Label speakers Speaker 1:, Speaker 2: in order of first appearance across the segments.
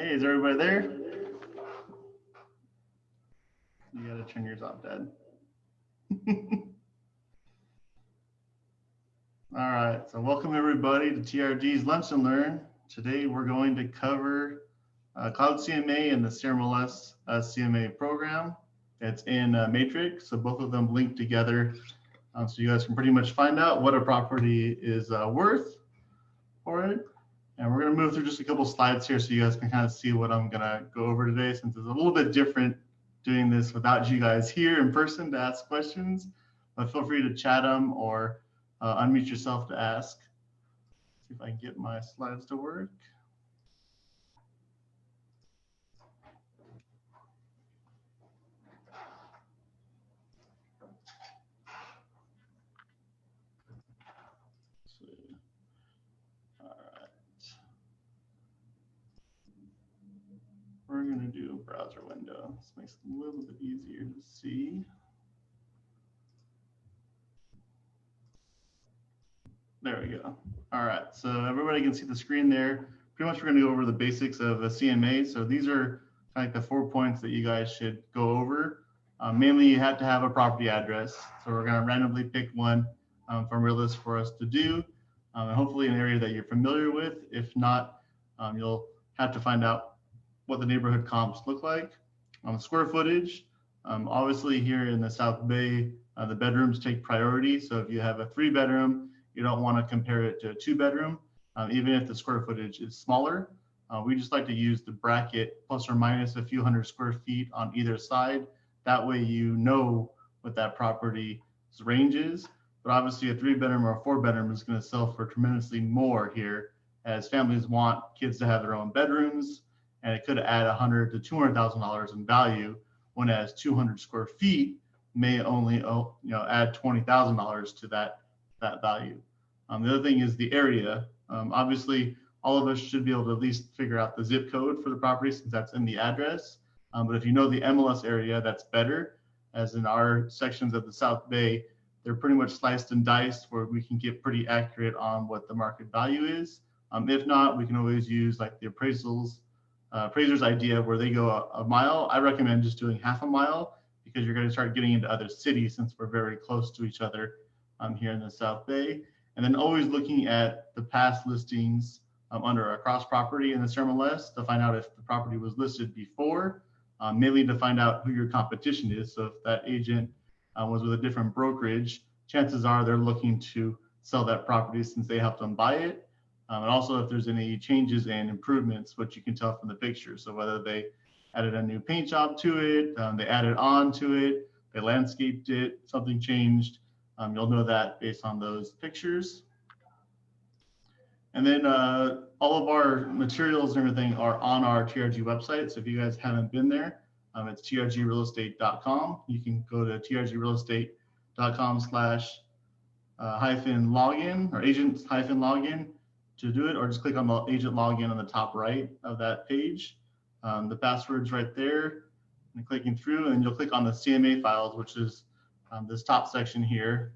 Speaker 1: Hey, is everybody there? You gotta turn yours off, Dad. All right, so welcome everybody to TRG's Lunch and Learn. Today we're going to cover CloudCMA and the CRMLS CMA program. It's in Matrix, so both of them link together, so you guys can pretty much find out what a property is worth for it. And we're going to move through just a couple slides here so you guys can kind of see what I'm going to go over today, since it's a little bit different doing this without you guys here in person to ask questions. But feel free to chat them or unmute yourself to ask. See if I can get my slides to work. We're going to do a browser window. This makes it a little bit easier to see. There we go. All right, so everybody can see the screen there. Pretty much we're going to go over the basics of a CMA. So these are kind of like the 4 points that you guys should go over. Mainly you have to have a property address. So we're going to randomly pick one from your list for us to do. And hopefully an area that you're familiar with. If not, you'll have to find out what the neighborhood comps look like. Square footage, obviously here in the South Bay, the bedrooms take priority. So if you have a 3-bedroom, you don't want to compare it to a 2-bedroom, even if the square footage is smaller. We just like to use the bracket plus or minus a few hundred square feet on either side. That way you know what that property's range is. But obviously a 3-bedroom or a 4-bedroom is going to sell for tremendously more here, as families want kids to have their own bedrooms, and it could add $100,000 to $200,000 in value, when as 200 square feet may only add $20,000 to that value. The other thing is the area. Obviously, all of us should be able to at least figure out the zip code for the property, since that's in the address. But if you know the MLS area, that's better. As in our sections of the South Bay, they're pretty much sliced and diced where we can get pretty accurate on what the market value is. If not, we can always use like the appraiser's idea where they go a mile. I recommend just doing half a mile, because you're going to start getting into other cities, since we're very close to each other here in the South Bay. And then always looking at the past listings under a cross property in the CRMLS to find out if the property was listed before, mainly to find out who your competition is. So if that agent was with a different brokerage, chances are they're looking to sell that property since they helped them buy it. And also if there's any changes and improvements, which you can tell from the picture. So whether they added a new paint job to it, they added on to it, they landscaped it, something changed, you'll know that based on those pictures. And then all of our materials and everything are on our TRG website. So if you guys haven't been there, it's trgrealestate.com. You can go to trgrealestate.com/-login or agent-login to do it, or just click on the agent login on the top right of that page. The password's right there, and clicking through, and you'll click on the CMA files, which is this top section here.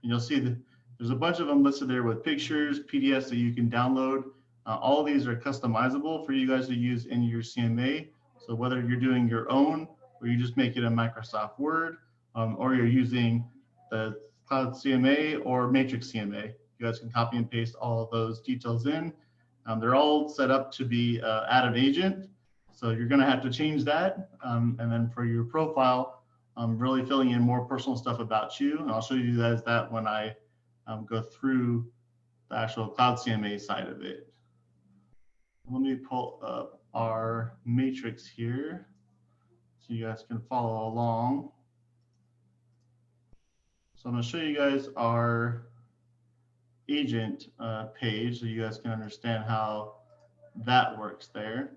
Speaker 1: And you'll see that there's a bunch of them listed there with pictures, PDFs that you can download. All of these are customizable for you guys to use in your CMA. So whether you're doing your own, or you just make it in Microsoft Word, or you're using the CloudCMA or Matrix CMA, you guys can copy and paste all of those details in. They're all set up to be add an agent. So you're going to have to change that. And then for your profile, really filling in more personal stuff about you. And I'll show you guys that when I go through the actual CloudCMA side of it. Let me pull up our matrix here so you guys can follow along. So I'm going to show you guys our agent page so you guys can understand how that works there.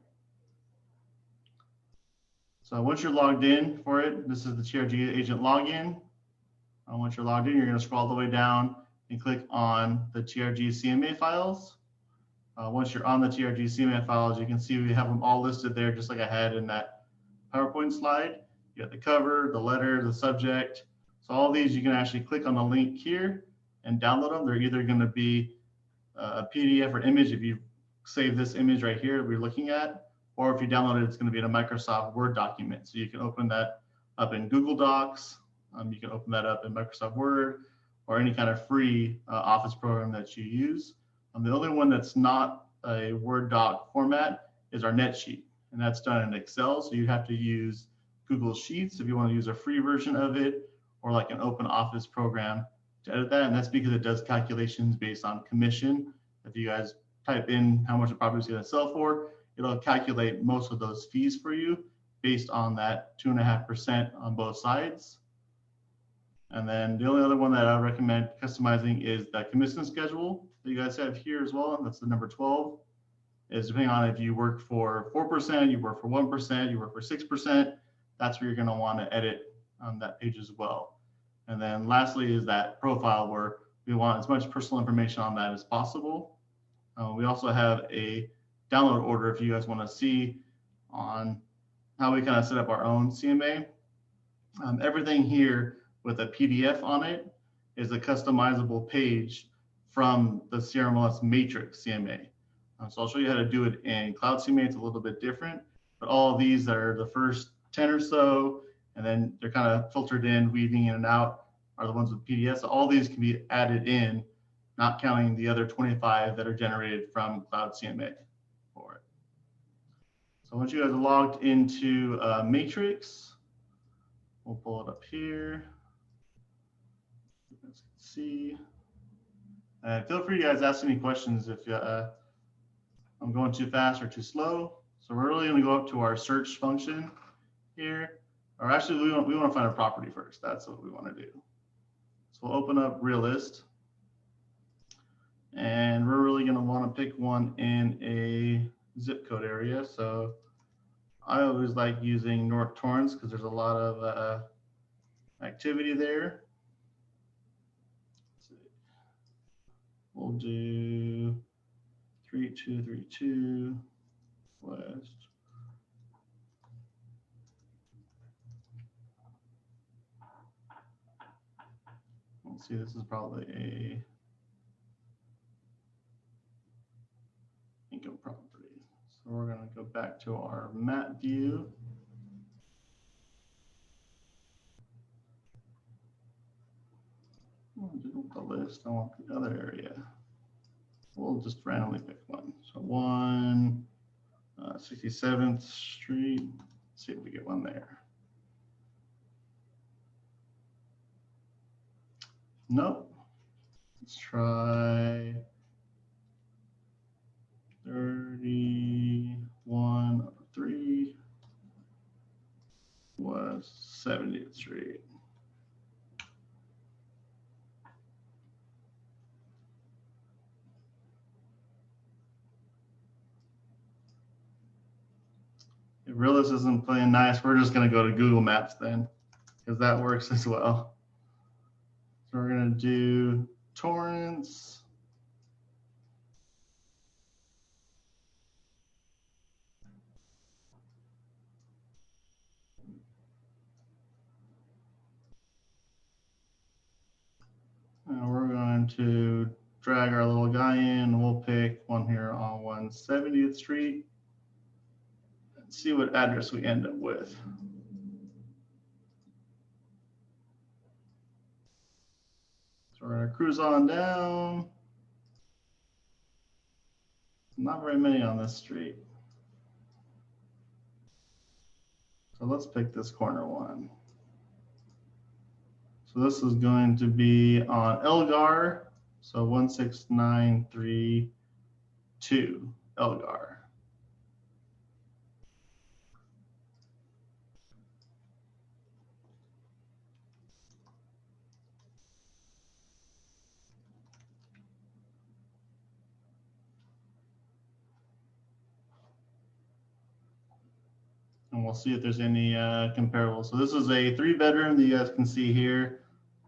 Speaker 1: So once you're logged in for it, this is the TRG agent login. Once you're logged in, you're going to scroll all the way down and click on the TRG CMA files. Once you're on the TRG CMA files, you can see we have them all listed there, just like I had in that PowerPoint slide. You got the cover, the letter, the subject. So all these you can actually click on the link here and download them. They're either going to be a PDF or image if you save this image right here we're looking at, or if you download it, it's going to be in a Microsoft Word document. So you can open that up in Google Docs. You can open that up in Microsoft Word or any kind of free Office program that you use. The only one that's not a Word doc format is our net sheet, and that's done in Excel. So you have to use Google Sheets if you want to use a free version of it, or like an open Office program to edit that. And that's because it does calculations based on commission. If you guys type in how much a property is going to sell for, it'll calculate most of those fees for you based on that 2.5% on both sides. And then the only other one that I would recommend customizing is the commission schedule that you guys have here as well. And that's the number 12. Is depending on if you work for 4%, you work for 1%, you work for 6%, that's where you're going to want to edit on that page as well. And then lastly is that profile, where we want as much personal information on that as possible. We also have a download order if you guys want to see on how we kind of set up our own CMA. Everything here with a PDF on it is a customizable page from the CRMLS Matrix CMA. So I'll show you how to do it in CloudCMA. It's a little bit different, but all of these are the first 10 or so, and then they're kind of filtered in, weaving in and out, are the ones with PDFs. So all these can be added in, not counting the other 25 that are generated from CloudCMA for it. So once you guys are logged into Matrix, we'll pull it up here. You guys can see. Feel free to guys ask any questions if I'm going too fast or too slow. So we're really going to go up to our search function here. Or actually, we want to find a property first. That's what we want to do. So we'll open up Realist. And we're really going to want to pick one in a zip code area. So I always like using North Torrance because there's a lot of activity there. Let's see. We'll do 3232 West. Let's see, this is probably a income property. So we're going to go back to our map view. I don't want the list, I want the other area. We'll just randomly pick one. So 167th Street. Let's see if we get one there. Nope. Let's try 3103 West 70th Street. If Realist isn't playing nice, we're just going to go to Google Maps then, because that works as well. So we're going to do Torrance. And we're going to drag our little guy in. We'll pick one here on 170th Street. See what address we end up with. So we're going to cruise on down. Not very many on this street. So let's pick this corner one. So this is going to be on Elgar. So 16932 Elgar. And we'll see if there's any comparables. So this is a 3-bedroom that you guys can see here,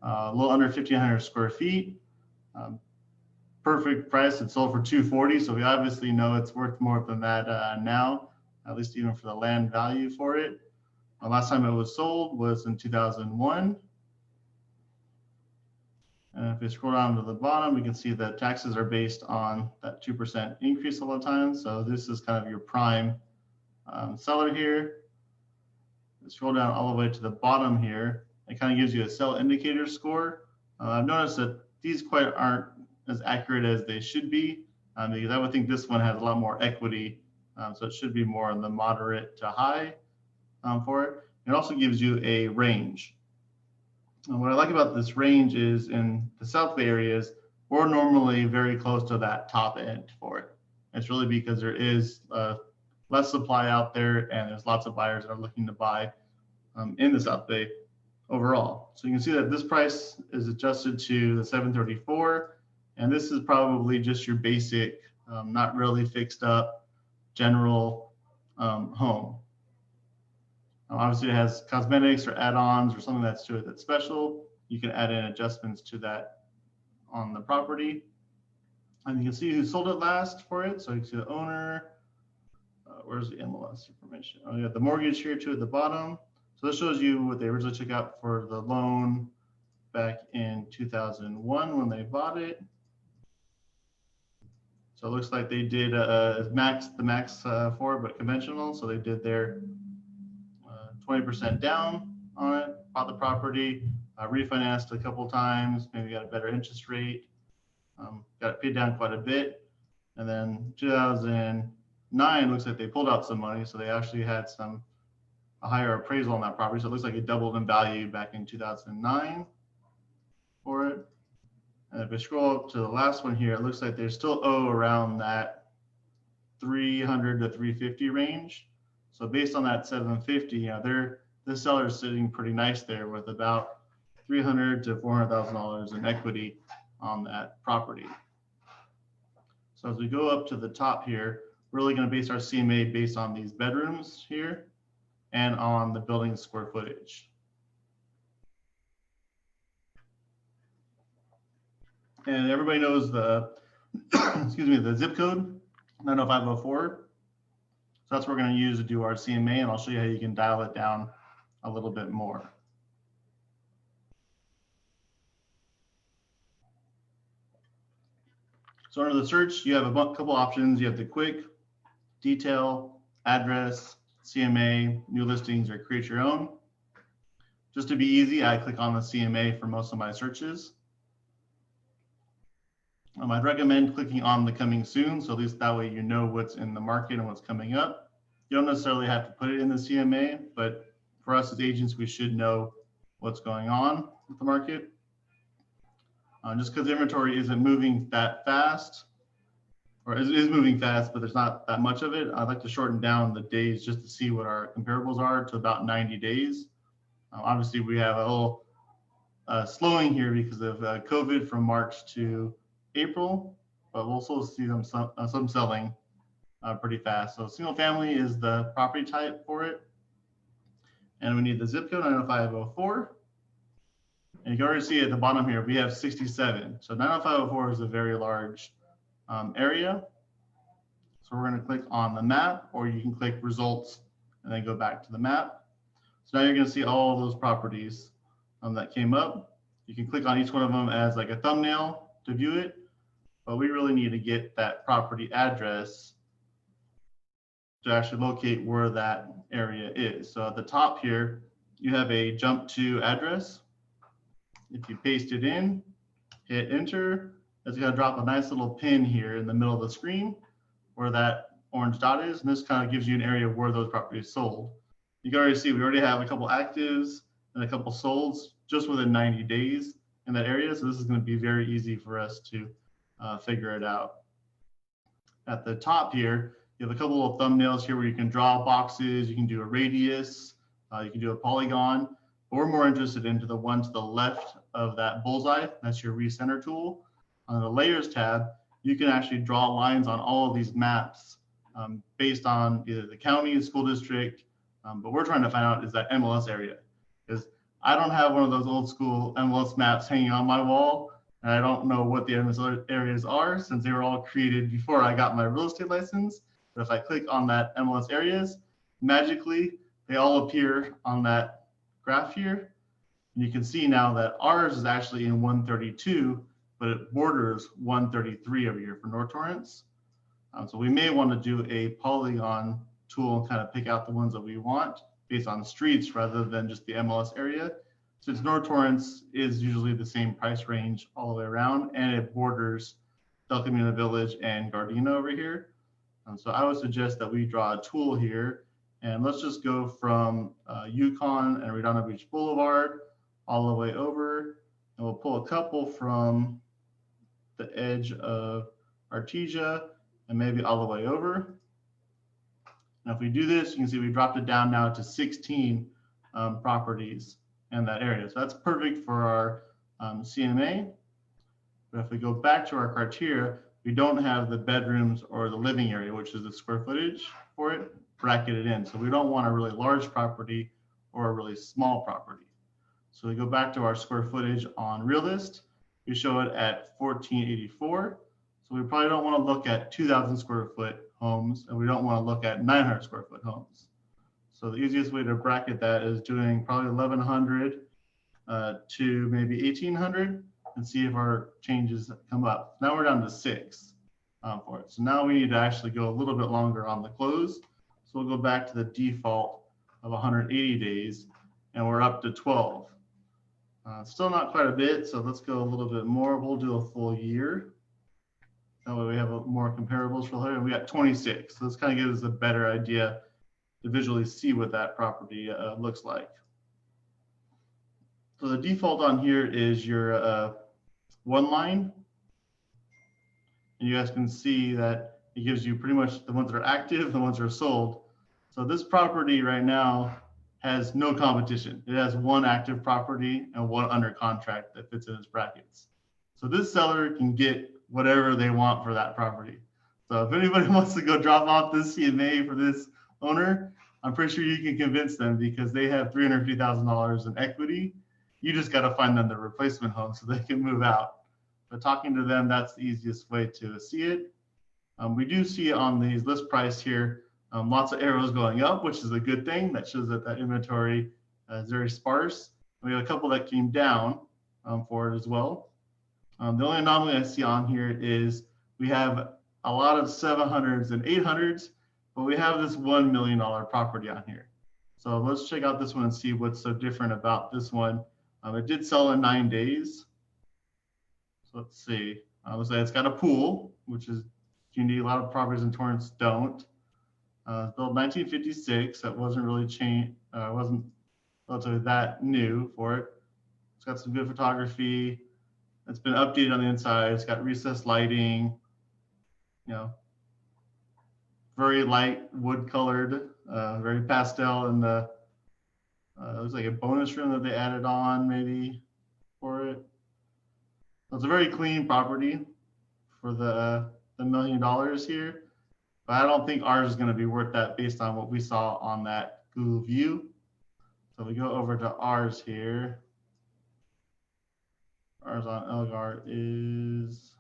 Speaker 1: a little under 1,500 square feet. Perfect price. It sold for $240. So we obviously know it's worth more than that now, at least even for the land value for it. The last time it was sold was in 2001. And if we scroll down to the bottom, we can see that taxes are based on that 2% increase a lot of times. So this is kind of your prime seller here. Scroll down all the way to the bottom here. It kind of gives you a sell indicator score. I've noticed that these aren't as accurate as they should be, because I would think this one has a lot more equity, so it should be more in the moderate to high for it. It also gives you a range. And what I like about this range is in the South Bay areas, we're normally very close to that top end for it. It's really because there is less supply out there, and there's lots of buyers that are looking to buy in the South Bay overall. So you can see that this price is adjusted to the 734, and this is probably just your basic, not really fixed up general home. Obviously, it has cosmetics or add-ons or something that's to it that's special. You can add in adjustments to that on the property. And you can see who sold it last for it. So you can see the owner. Where's the MLS information? Oh, you got the mortgage here too at the bottom. So this shows you what they originally took out for the loan back in 2001 when they bought it. So it looks like they did the max for it, but conventional. So they did their 20% down on it, bought the property, refinanced a couple times, maybe got a better interest rate, got it paid down quite a bit. And then 2009 looks like they pulled out some money, so they actually had a higher appraisal on that property. So it looks like it doubled in value back in 2009 for it. And if we scroll up to the last one here, it looks like they still owe around that 300 to 350 range. So based on that 750, the seller is sitting pretty nice there with about $300,000 to $400,000 in equity on that property. So as we go up to the top here, we're really going to base our CMA based on these bedrooms here and on the building square footage. And everybody knows the the zip code 90504. So that's what we're going to use to do our CMA, and I'll show you how you can dial it down a little bit more. So under the search, you have a couple options. You have the quick, detail, address, CMA, new listings, or create your own. Just to be easy, I click on the CMA for most of my searches. I'd recommend clicking on the coming soon, so at least that way you know what's in the market and what's coming up. You don't necessarily have to put it in the CMA, but for us as agents, we should know what's going on with the market. Just because the inventory isn't moving that fast, or is moving fast, but there's not that much of it, I'd like to shorten down the days just to see what our comparables are to about 90 days. Obviously, we have a little slowing here because of COVID from March to April, but we'll still see some selling pretty fast. So single family is the property type for it. And we need the zip code 90504. And you can already see at the bottom here, we have 67. So 90504 is a very large area. So we're going to click on the map, or you can click results and then go back to the map. So now you're going to see all of those properties that came up. You can click on each one of them as like a thumbnail to view it, but we really need to get that property address to actually locate where that area is. So at the top here, you have a jump to address. If you paste it in, hit enter, it's going to drop a nice little pin here in the middle of the screen where that orange dot is, and this kind of gives you an area where those properties sold. You can already see we already have a couple actives and a couple solds just within 90 days in that area, so this is going to be very easy for us to figure it out. At the top here, you have a couple of thumbnails here where you can draw boxes, you can do a radius, you can do a polygon, but we're more interested into the one to the left of that bullseye. That's your recenter tool. On the layers tab, you can actually draw lines on all of these maps based on either the county, the school district, but we're trying to find out is that MLS area. Because I don't have one of those old school MLS maps hanging on my wall, and I don't know what the MLS areas are since they were all created before I got my real estate license. But if I click on that MLS areas, magically they all appear on that graph here. And you can see now that ours is actually in 132, but it borders 133 over here for North Torrance. So we may want to do a polygon tool and kind of pick out the ones that we want based on streets rather than just the MLS area. Since North Torrance is usually the same price range all the way around, and it borders Del Camino Village and Gardena over here. So I would suggest that we draw a tool here, and let's just go from Yukon and Redondo Beach Boulevard all the way over, and we'll pull a couple from the edge of Artesia and maybe all the way over. Now, if we do this, you can see we dropped it down now to 16 properties in that area. So that's perfect for our CMA. But if we go back to our criteria, we don't have the bedrooms or the living area, which is the square footage for it, bracketed in. So we don't want a really large property or a really small property. So we go back to our square footage on Realist. We show it at 1484. So we probably don't want to look at 2,000 square foot homes, and we don't want to look at 900 square foot homes. So the easiest way to bracket that is doing probably 1,100 to maybe 1,800 and see if our changes come up. Now we're down to 6 for it. So now we need to actually go a little bit longer on the close. So we'll go back to the default of 180 days, and we're up to 12. Still not quite a bit, so let's go a little bit more. We'll do a full year. That way we have more comparables for later. We got 26. So this kind of gives us a better idea to visually see what that property looks like. So the default on here is your one line. And you guys can see that it gives you pretty much the ones that are active, the ones that are sold. So this property right now has no competition. It has one active property and one under contract that fits in its brackets. So this seller can get whatever they want for that property. So if anybody wants to go drop off this CMA for this owner, I'm pretty sure you can convince them because they have $350,000 in equity. You just got to find them the replacement home so they can move out. But talking to them, that's the easiest way to see it. We do see on these list price here, lots of arrows going up, which is a good thing. That shows that that inventory is very sparse. We have a couple that came down for it as well. The only anomaly I see on here is we have a lot of 700s and 800s, but we have this $1 million property on here. So let's check out this one and see what's so different about this one. It did sell in 9 days. So let's see. Looks like it's got a pool, which is unique. A lot of properties in Torrance don't. Built 1956. That wasn't really changed. Wasn't relatively that new for it. It's got some good photography. It's been updated on the inside. It's got recessed lighting. You know, very light wood colored, very pastel in the. It looks like a bonus room that they added on maybe for it. So it's a very clean property for the $1 million here, but I don't think ours is going to be worth that based on what we saw on that Google view. So we go over to ours here. Ours on Elgar is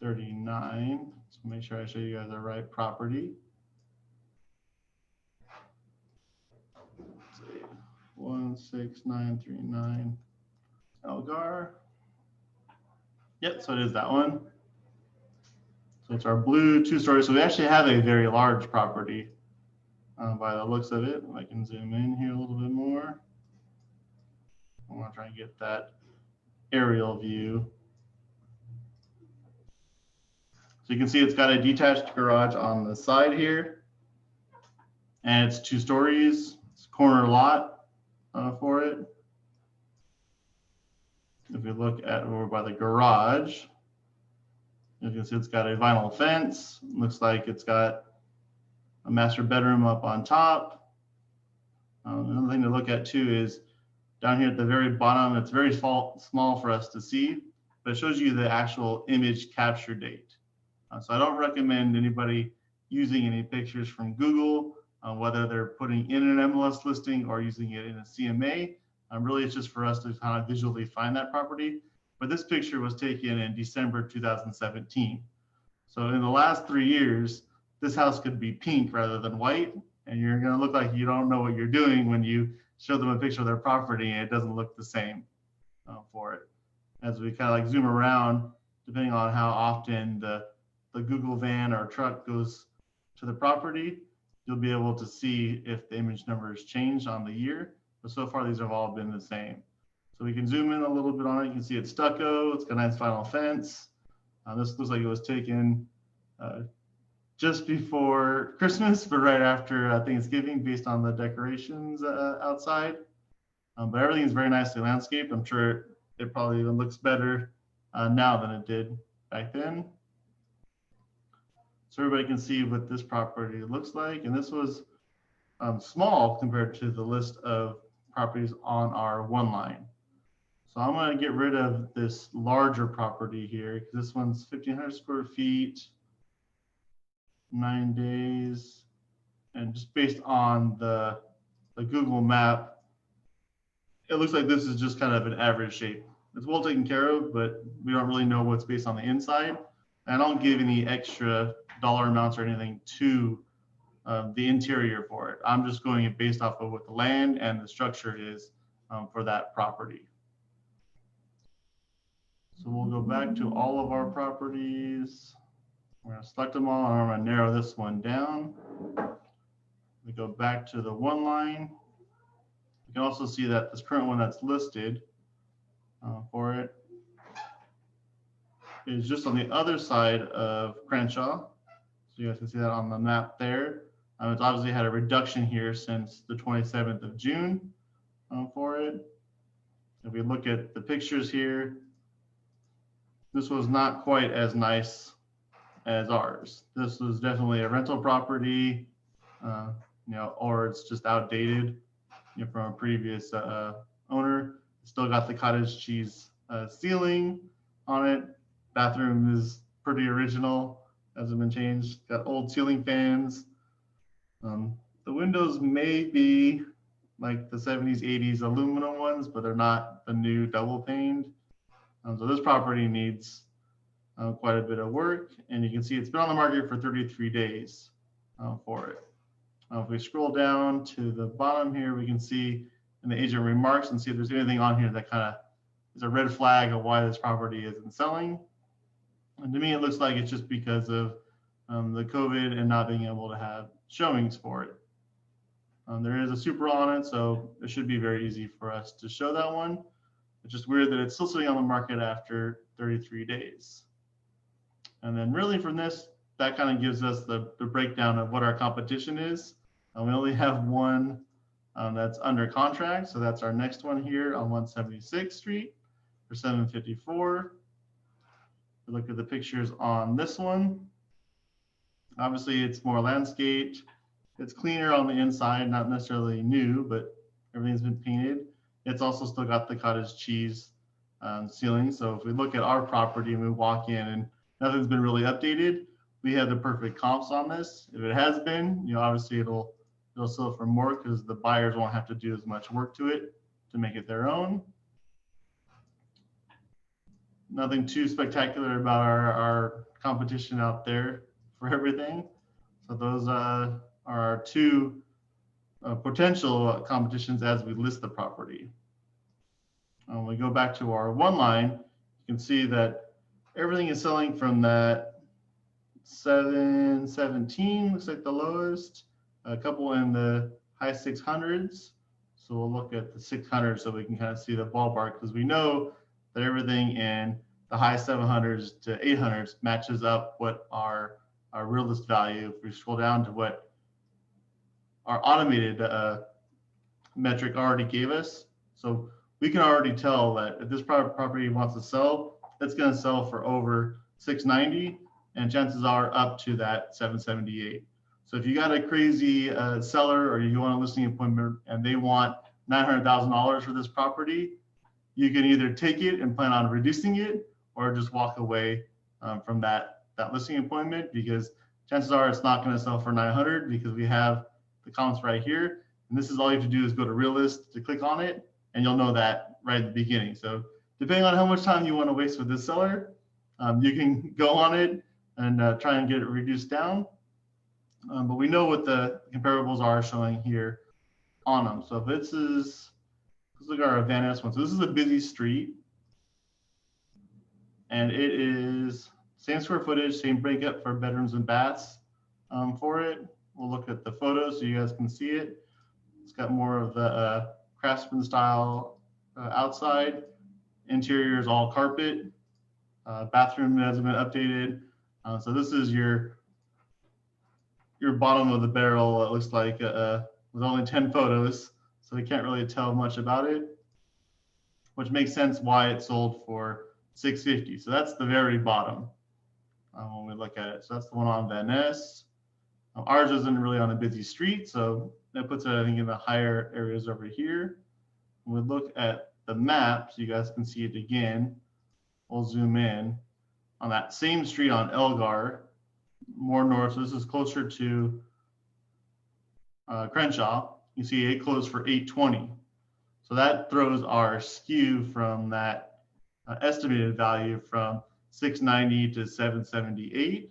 Speaker 1: 39. So make sure I show you guys the right property. Let's see, 16939 Elgar. Yep, so it is that one. So it's our blue 2-story. So we actually have a very large property by the looks of it. I can zoom in here a little bit more. I want to try and get that aerial view. So you can see it's got a detached garage on the side here, and it's 2 stories. It's a corner lot for it. If we look at over by the garage, you can see it's got a vinyl fence. Looks like it's got a master bedroom up on top. Another thing to look at too is down here at the very bottom. It's very small for us to see, but it shows you the actual image capture date. So I don't recommend anybody using any pictures from Google, whether they're putting in an MLS listing or using it in a CMA. Really, it's just for us to kind of visually find that property. But this picture was taken in December 2017. So in the last 3 years, this house could be pink rather than white, and you're going to look like you don't know what you're doing when you show them a picture of their property and it doesn't look the same for it. As we kind of like zoom around, depending on how often the Google van or truck goes to the property, you'll be able to see if the image numbers change on the year. But so far, these have all been the same. So we can zoom in a little bit on it. You can see it's stucco. It's got a nice vinyl fence. This looks like it was taken just before Christmas, but right after Thanksgiving, based on the decorations outside. But everything is very nicely landscaped. I'm sure it probably even looks better now than it did back then. So everybody can see what this property looks like. And this was small compared to the list of properties on our one line. So I'm going to get rid of this larger property here, because this one's 1,500 square feet, 9 days. And just based on the Google map, it looks like this is just kind of an average shape. It's well taken care of, but we don't really know what's based on the inside. And I don't give any extra dollar amounts or anything to the interior for it. I'm just going it based off of what the land and the structure is for that property. So we'll go back to all of our properties. We're going to select them all, and I'm going to narrow this one down. We go back to the one line. You can also see that this current one that's listed for it is just on the other side of Crenshaw. So you guys can see that on the map there. It's obviously had a reduction here since the 27th of June for it. If we look at the pictures here, this was not quite as nice as ours. This was definitely a rental property, or it's just outdated from a previous owner. Still got the cottage cheese ceiling on it. Bathroom is pretty original, hasn't been changed. Got old ceiling fans. The windows may be like the 70s, 80s aluminum ones, but they're not the new double paned. So this property needs quite a bit of work, and you can see it's been on the market for 33 days for it. If we scroll down to the bottom here, we can see in the agent remarks and see if there's anything on here that kind of is a red flag of why this property isn't selling. And to me, it looks like it's just because of the COVID and not being able to have showings for it. There is a super on it, so it should be very easy for us to show that one. It's just weird that it's still sitting on the market after 33 days. And then really from this, that kind of gives us the breakdown of what our competition is. We only have one that's under contract. So that's our next one here on 176th Street for $754. We look at the pictures on this one. Obviously, it's more landscaped. It's cleaner on the inside, not necessarily new, but everything's been painted. It's also still got the cottage cheese ceiling. So if we look at our property and we walk in and nothing's been really updated, we have the perfect comps on this. If it has been, obviously it'll sell for more because the buyers won't have to do as much work to it to make it their own. Nothing too spectacular about our competition out there for everything. So those are our two potential competitions as we list the property. When we go back to our one line, you can see that everything is selling from that 717, looks like the lowest, a couple in the high 600s. So we'll look at the 600 so we can kind of see the ballpark, because we know that everything in the high 700s to 800s matches up what our real list value. If we scroll down to what our automated metric already gave us, so we can already tell that if this property wants to sell, it's going to sell for over 690, and chances are up to that 778. So if you got a crazy seller, or you want a listing appointment and they want $900,000 for this property, you can either take it and plan on reducing it, or just walk away from that listing appointment, because chances are it's not going to sell for 900 because we have the comps right here. And this is all you have to do is go to Realist to click on it, and you'll know that right at the beginning. So depending on how much time you want to waste with this seller, you can go on it and try and get it reduced down. But we know what the comparables are showing here on them. So if let's look at our Van one. So this is a busy street, and it is same square footage, same breakup for bedrooms and baths. for it. We'll look at the photos so you guys can see it. It's got more of the craftsman style outside. Interior is all carpet. Bathroom hasn't been updated. So this is your bottom of the barrel. It looks like with only 10 photos, so we can't really tell much about it, which makes sense why it sold for $650. So that's the very bottom when we look at it. So that's the one on Van Ness. Ours isn't really on a busy street, so that puts it, I think, in the higher areas over here. When we look at the map, so you guys can see it again, we'll zoom in on that same street on Elgar, more north. So this is closer to Crenshaw. You see it closed for $820. So that throws our skew from that estimated value from $690 to $778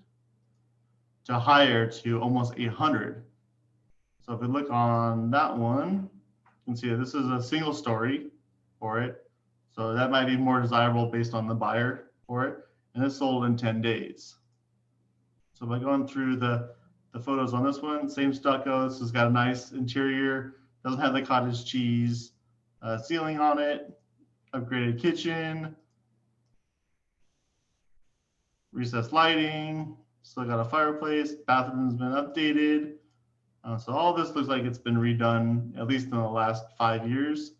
Speaker 1: to higher to almost $800. So if we look on that one, you can see that this is a single story for it. So that might be more desirable based on the buyer for it. And this sold in 10 days. So by going through the photos on this one, same stucco. This has got a nice interior, doesn't have the cottage cheese ceiling on it, upgraded kitchen, recessed lighting, still got a fireplace, bathroom's been updated. So all this looks like it's been redone, at least in the last 5 years.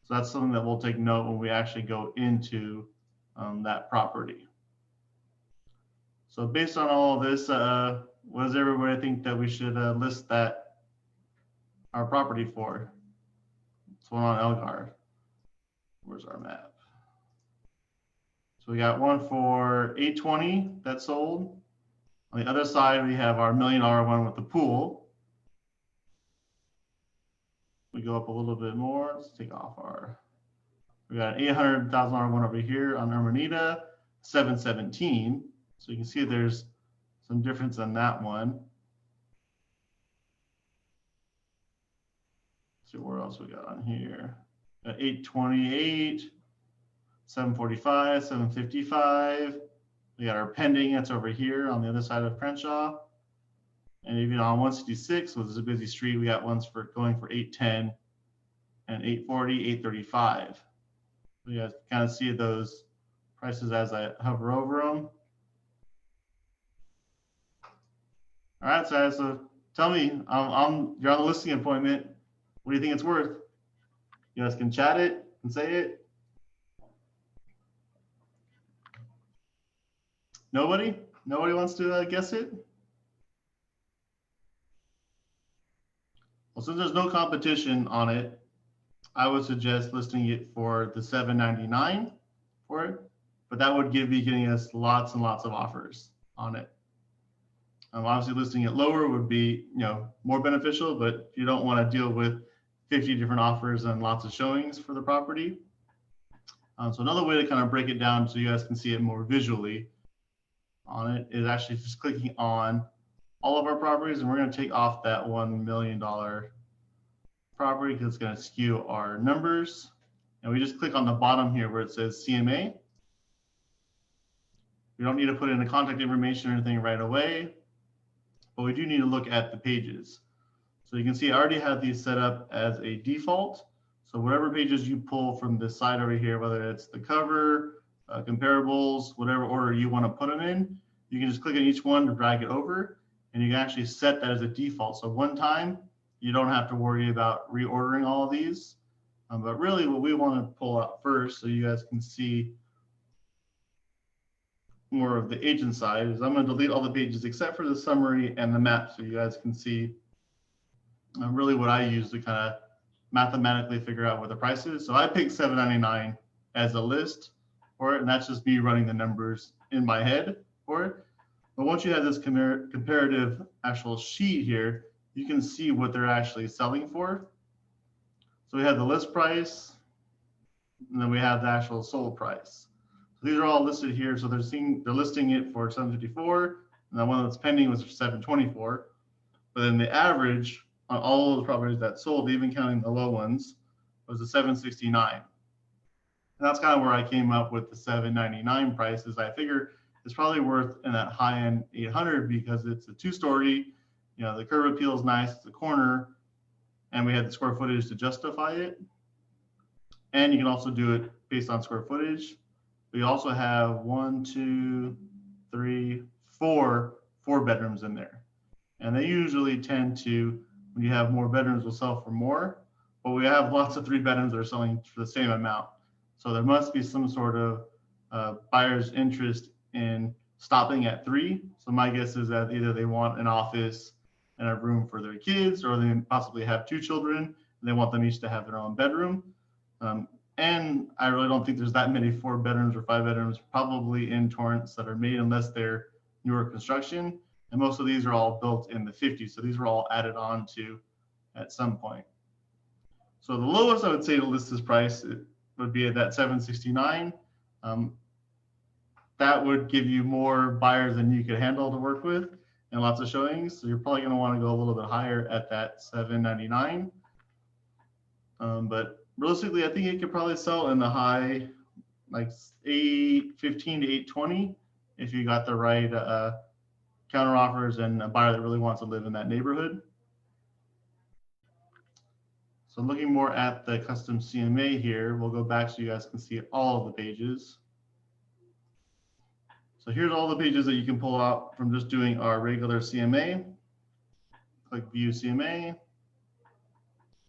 Speaker 1: So that's something that we'll take note when we actually go into that property. So based on all of this, what does everybody think that we should list our property for? It's one on Elgar. Where's our map? So we got one for $820 that sold. On the other side, we have our $1 million one with the pool. We go up a little bit more. Let's take off we got an $800,000 one over here on Hermanita, $717. So you can see there's some difference in that one. Let's see where else we got on here. Got 828, 745, 755. We got our pending that's over here on the other side of Crenshaw. And even on 166, which is a busy street, we got ones going for 810 and 840, 835. You guys kind of see those prices as I hover over them. All right, so tell me, you're on the listing appointment. What do you think it's worth? You guys can chat it and say it. Nobody? Nobody wants to guess it? Well, since there's no competition on it, I would suggest listing it for the $799 for it, but that would be getting us lots and lots of offers on it. Obviously, listing it lower would be more beneficial, but you don't want to deal with 50 different offers and lots of showings for the property. So another way to kind of break it down so you guys can see it more visually on it is actually just clicking on all of our properties, and we're going to take off that $1 million property because it's going to skew our numbers. And we just click on the bottom here where it says CMA. We don't need to put in the contact information or anything right away, but we do need to look at the pages. So you can see I already have these set up as a default. So whatever pages you pull from this side over here, whether it's the cover, comparables, whatever order you want to put them in, you can just click on each one to drag it over, and you can actually set that as a default. So one time, you don't have to worry about reordering all of these. But really what we want to pull out first so you guys can see more of the agent side is I'm going to delete all the pages except for the summary and the map so you guys can see really what I use to kind of mathematically figure out what the price is. So I picked $799 as a list for it, and that's just me running the numbers in my head for it. But once you have this comparative actual sheet here, you can see what they're actually selling for. So we have the list price, and then we have the actual sold price. So these are all listed here. So they're listing it for $754, and the one that's pending was for $724. But then the average on all of the properties that sold, even counting the low ones, was the $769. And that's kind of where I came up with the $799 price. Is I figure it's probably worth in that high end 800 because it's a 2-story. You know, the curb appeal is nice, it's a corner, and we had the square footage to justify it. And you can also do it based on square footage. We also have 1, 2, 3, 4 bedrooms in there. And they usually tend to, when you have more bedrooms, will sell for more. But we have lots of 3 bedrooms that are selling for the same amount. So there must be some sort of buyer's interest in stopping at 3. So my guess is that either they want an office and a room for their kids, or they possibly have 2 children and they want them each to have their own bedroom. And I really don't think there's that many 4 bedrooms or 5 bedrooms probably in Torrance that are made unless they're newer construction. And most of these are all built in the 50s. So these were all added on to at some point. So the lowest I would say to list this price would be at that $769. That would give you more buyers than you could handle to work with and lots of showings. So you're probably going to want to go a little bit higher at that $799. But realistically, I think it could probably sell in the high, like 815 to 820 if you got the right counter offers and a buyer that really wants to live in that neighborhood. So looking more at the custom CMA here, we'll go back so you guys can see all of the pages. So here's all the pages that you can pull out from just doing our regular CMA. Click View CMA.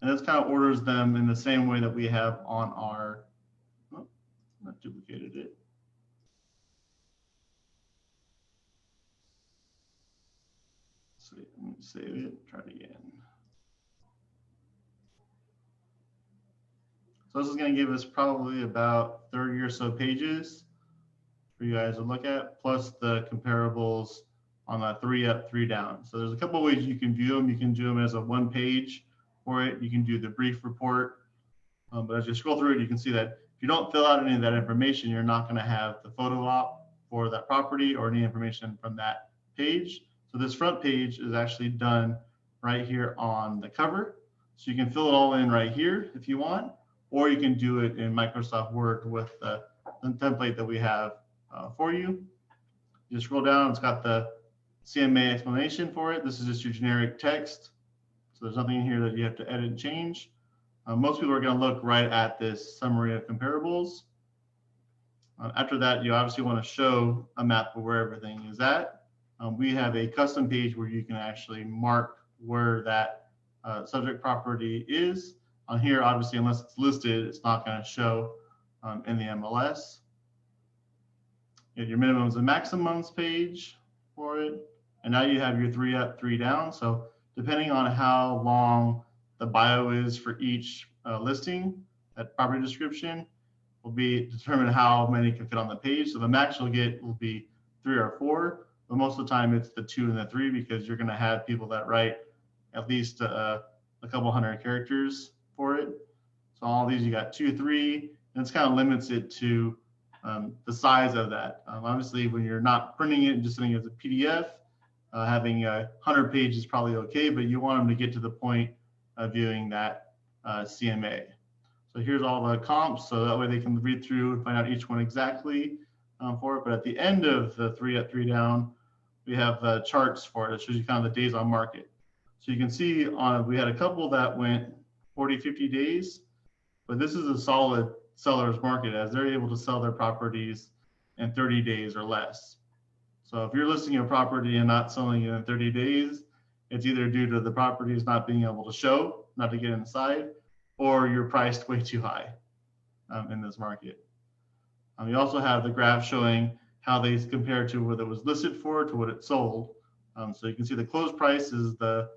Speaker 1: And this kind of orders them in the same way that we have on our, oh, not duplicated it. So let me save it, try it again. So this is going to give us probably about 30 or so pages for you guys to look at, plus the comparables on the 3 up, 3 down. So there's a couple of ways you can view them. You can do them as a 1-page for it. You can do the brief report. But as you scroll through it, you can see that if you don't fill out any of that information, you're not going to have the photo op for that property or any information from that page. So this front page is actually done right here on the cover. So you can fill it all in right here if you want, or you can do it in Microsoft Word with the template that we have for you. You scroll down, it's got the CMA explanation for it. This is just your generic text. So there's nothing in here that you have to edit and change. Most people are going to look right at this summary of comparables. After that, you obviously want to show a map of where everything is at. We have a custom page where you can actually mark where that subject property is. On here, obviously, unless it's listed, it's not going to show in the MLS. You have your minimums and maximums page for it. And now you have your 3 up, 3 down. So depending on how long the bio is for each listing, that property description will be determine how many can fit on the page. So the max you'll get will be 3 or 4, but most of the time it's the 2 and the 3 because you're going to have people that write at least a couple hundred characters for it. So all these you got 2, 3, and it's kind of limits it to the size of that. Obviously, when you're not printing it and just sending it as a PDF, having 100 pages is probably okay, but you want them to get to the point of viewing that CMA. So here's all the comps, so that way they can read through and find out each one exactly for it. But at the end of the 3 up, 3 down, we have charts for it. It shows you kind of the days on market. So you can see we had a couple that went 40, 50 days, but this is a solid seller's market as they're able to sell their properties in 30 days or less. So if you're listing a property and not selling it in 30 days, it's either due to the properties not being able to show, not to get inside, or you're priced way too high in this market. You also have the graph showing how they compare to what it was listed for to what it sold. So you can see the closed price is the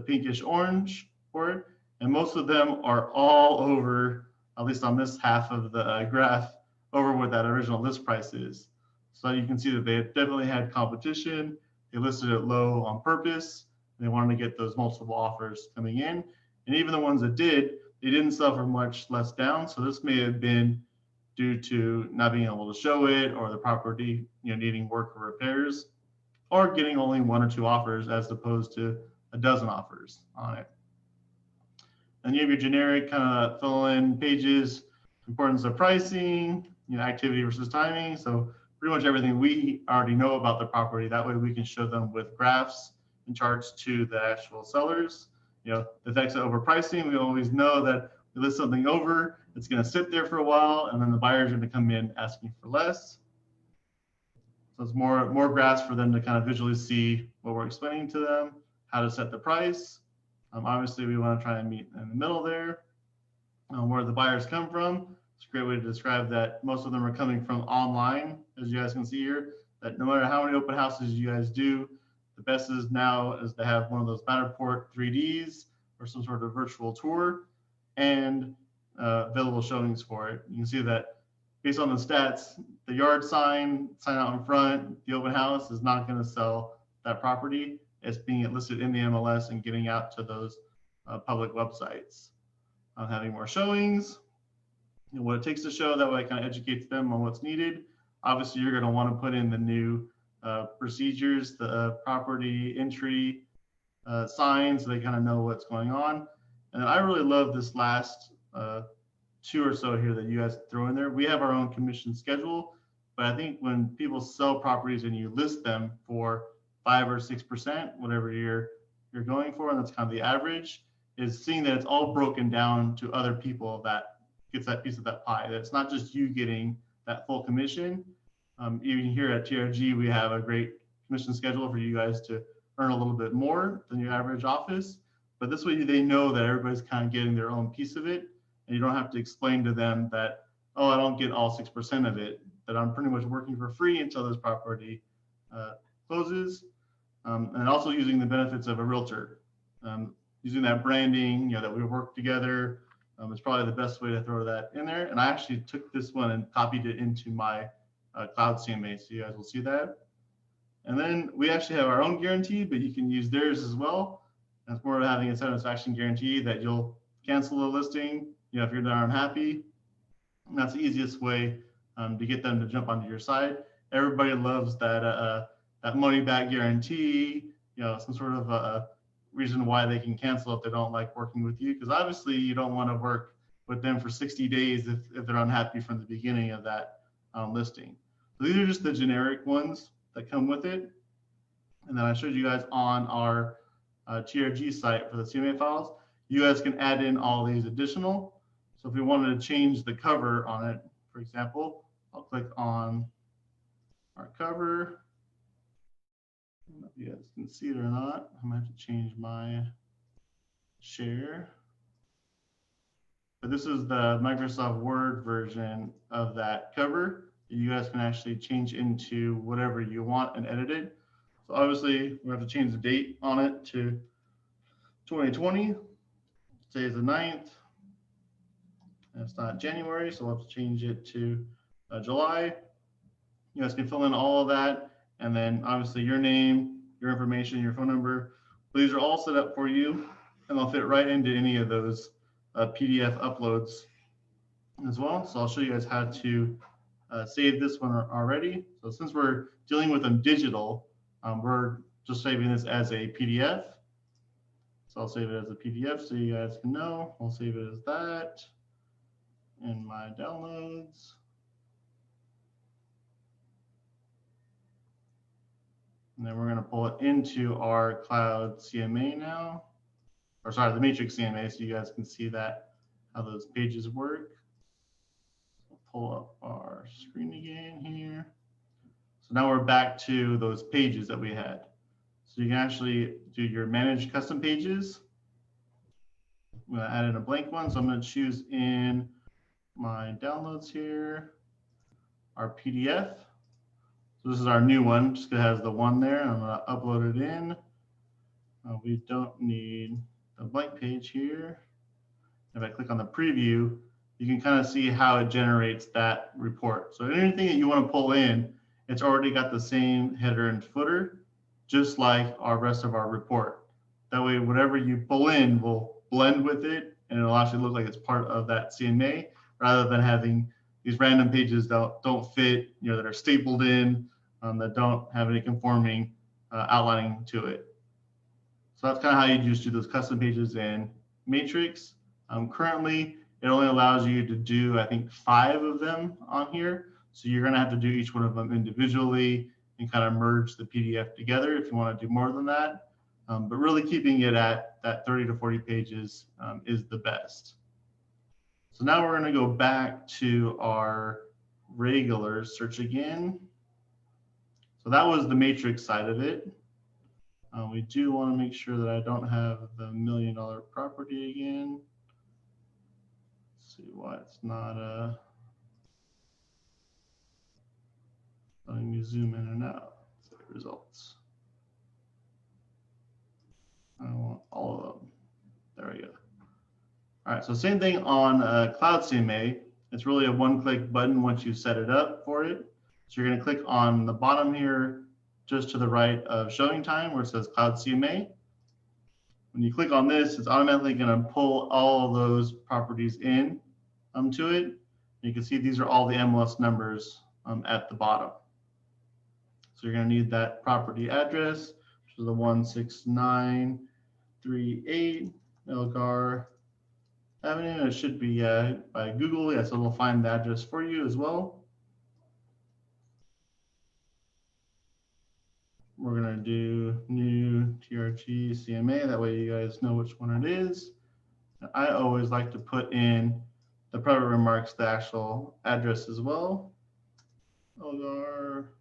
Speaker 1: pinkish orange for it, and most of them are all over, at least on this half of the graph, over what that original list price is. So you can see that they definitely had competition. They listed it low on purpose. They wanted to get those multiple offers coming in. And even the ones that did, they didn't suffer much less down. So this may have been due to not being able to show it, or the property needing work or repairs, or getting only 1 or 2 offers as opposed to a dozen offers on it. And you have your generic kind of fill in pages, importance of pricing, activity versus timing. So pretty much everything we already know about the property. That way we can show them with graphs and charts to the actual sellers. You know, the effects of overpricing, we always know that we list something over, it's going to sit there for a while, and then the buyer's going to come in asking for less. So it's more graphs for them to kind of visually see what we're explaining to them, how to set the price. Obviously, we want to try and meet in the middle there. Where the buyers come from, it's a great way to describe that most of them are coming from online, as you guys can see here, that no matter how many open houses you guys do, the best is now is to have one of those Matterport 3Ds or some sort of virtual tour and available showings for it. You can see that based on the stats, the yard sign out in front, the open house is not going to sell that property. It's being listed in the MLS and getting out to those public websites. Having more showings, and what it takes to show, that way it kind of educates them on what's needed. Obviously, you're going to want to put in the new procedures, the property entry signs, so they kind of know what's going on. And I really love this last two or so here that you guys throw in there. We have our own commission schedule, but I think when people sell properties and you list them for 5 or 6%, whatever you're going for, and that's kind of the average, is seeing that it's all broken down to other people that gets that piece of that pie. That it's not just you getting that full commission. Even here at TRG, we have a great commission schedule for you guys to earn a little bit more than your average office. But this way they know that everybody's kind of getting their own piece of it. And you don't have to explain to them that, oh, I don't get all 6% of it, that I'm pretty much working for free until this property closes. And also using the benefits of a realtor. Using that branding, you know, that we work together is probably the best way to throw that in there. And I actually took this one and copied it into my CloudCMA, so you guys will see that. And then we actually have our own guarantee, but you can use theirs as well. And it's more of having a satisfaction guarantee that you'll cancel the listing, you know, if you're not unhappy. And that's the easiest way to get them to jump onto your side. Everybody loves that that money back guarantee, you know, some sort of a reason why they can cancel if they don't like working with you, because obviously you don't want to work with them for 60 days if they're unhappy from the beginning of that listing. So these are just the generic ones that come with it. And then I showed you guys on our TRG site for the CMA files, you guys can add in all these additional. So if we wanted to change the cover on it, for example, I'll click on our cover. I don't know if you guys can see it or not. I'm going to have to change my share. But this is the Microsoft Word version of that cover. You guys can actually change into whatever you want and edit it. So obviously, we have to change the date on it to 2020. Today is the 9th. And it's not January, so we'll have to change it to July. You guys can fill in all of that. And then obviously your name, your information, your phone number. These are all set up for you, and they'll fit right into any of those PDF uploads as well. So I'll show you guys how to save this one already. So since we're dealing with them digital, we're just saving this as a PDF. So I'll save it as a PDF so you guys can know. I'll save it as that in my downloads. And then we're going to pull it into our CloudCMA now, or sorry, the Matrix CMA, so you guys can see that, how those pages work. We'll pull up our screen again here. So now we're back to those pages that we had. So you can actually do your manage custom pages. I'm going to add in a blank one, so I'm going to choose in my downloads here, our PDF. So this is our new one, just because it has the one there. I'm going to upload it in. We don't need the blank page here. If I click on the preview, you can kind of see how it generates that report. So anything that you want to pull in, it's already got the same header and footer, just like our rest of our report. That way, whatever you pull in will blend with it, and it'll actually look like it's part of that CMA, rather than having these random pages that don't fit, you know, that are stapled in, that don't have any conforming outlining to it. So that's kind of how you just do those custom pages in Matrix. Currently, it only allows you to do, I think, 5 of them on here. So you're going to have to do each one of them individually and kind of merge the PDF together if you want to do more than that. But really keeping it at that 30 to 40 pages is the best. So now we're going to go back to our regular search again. So that was the matrix side of it. We do want to make sure that I don't have the $1 million property again. Let's see why it's not letting me zoom in and out. Results. I want all of them. There we go. All right, so same thing on CloudCMA. It's really a one-click button once you set it up for it. So you're going to click on the bottom here, just to the right of showing time where it says CloudCMA. When you click on this, it's automatically going to pull all of those properties in to it. You can see these are all the MLS numbers at the bottom. So you're going to need that property address, which is the 16938 Elgar Avenue. It should be by Google. Yes, it'll find the address for you as well. We're going to do new TRG CMA. That way you guys know which one it is. And I always like to put in the private remarks, the actual address as well. Elgar.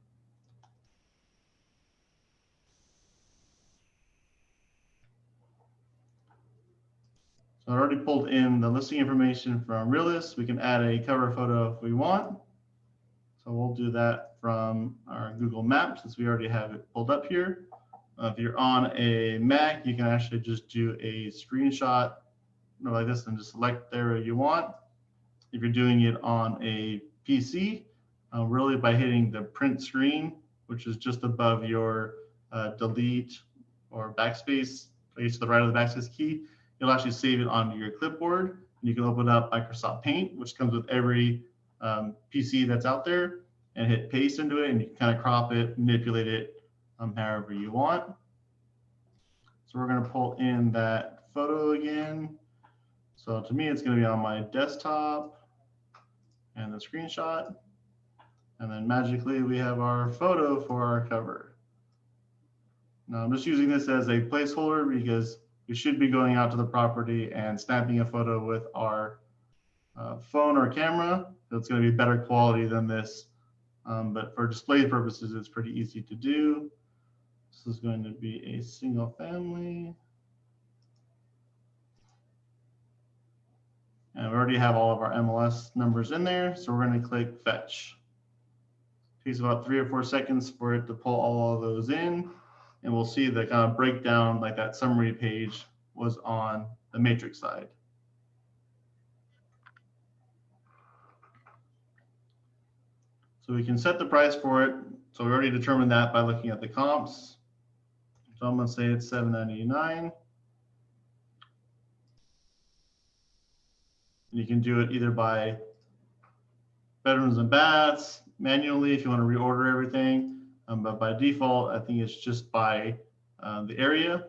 Speaker 1: So I already pulled in the listing information from Realist. We can add a cover photo if we want. So we'll do that from our Google Maps since we already have it pulled up here. If you're on a Mac, you can actually just do a screenshot like this and just select the area you want. If you're doing it on a PC, really by hitting the print screen, which is just above your delete or backspace, to the right of the backspace key, you'll actually save it onto your clipboard. You can open up Microsoft Paint, which comes with every PC that's out there, and hit paste into it, and you can kind of crop it, manipulate it however you want. So we're going to pull in that photo again. So to me, it's going to be on my desktop and the screenshot. And then magically, we have our photo for our cover. Now I'm just using this as a placeholder because we should be going out to the property and snapping a photo with our phone or camera. So it's going to be better quality than this. But for display purposes, it's pretty easy to do. This is going to be a single family. And we already have all of our MLS numbers in there. So we're going to click fetch. It takes about 3 or 4 seconds for it to pull all of those in. And we'll see the kind of breakdown, like that summary page was on the matrix side. So we can set the price for it. So we already determined that by looking at the comps. So I'm going to say it's $7.99. You can do it either by bedrooms and baths, manually if you want to reorder everything. But by default, I think it's just by the area.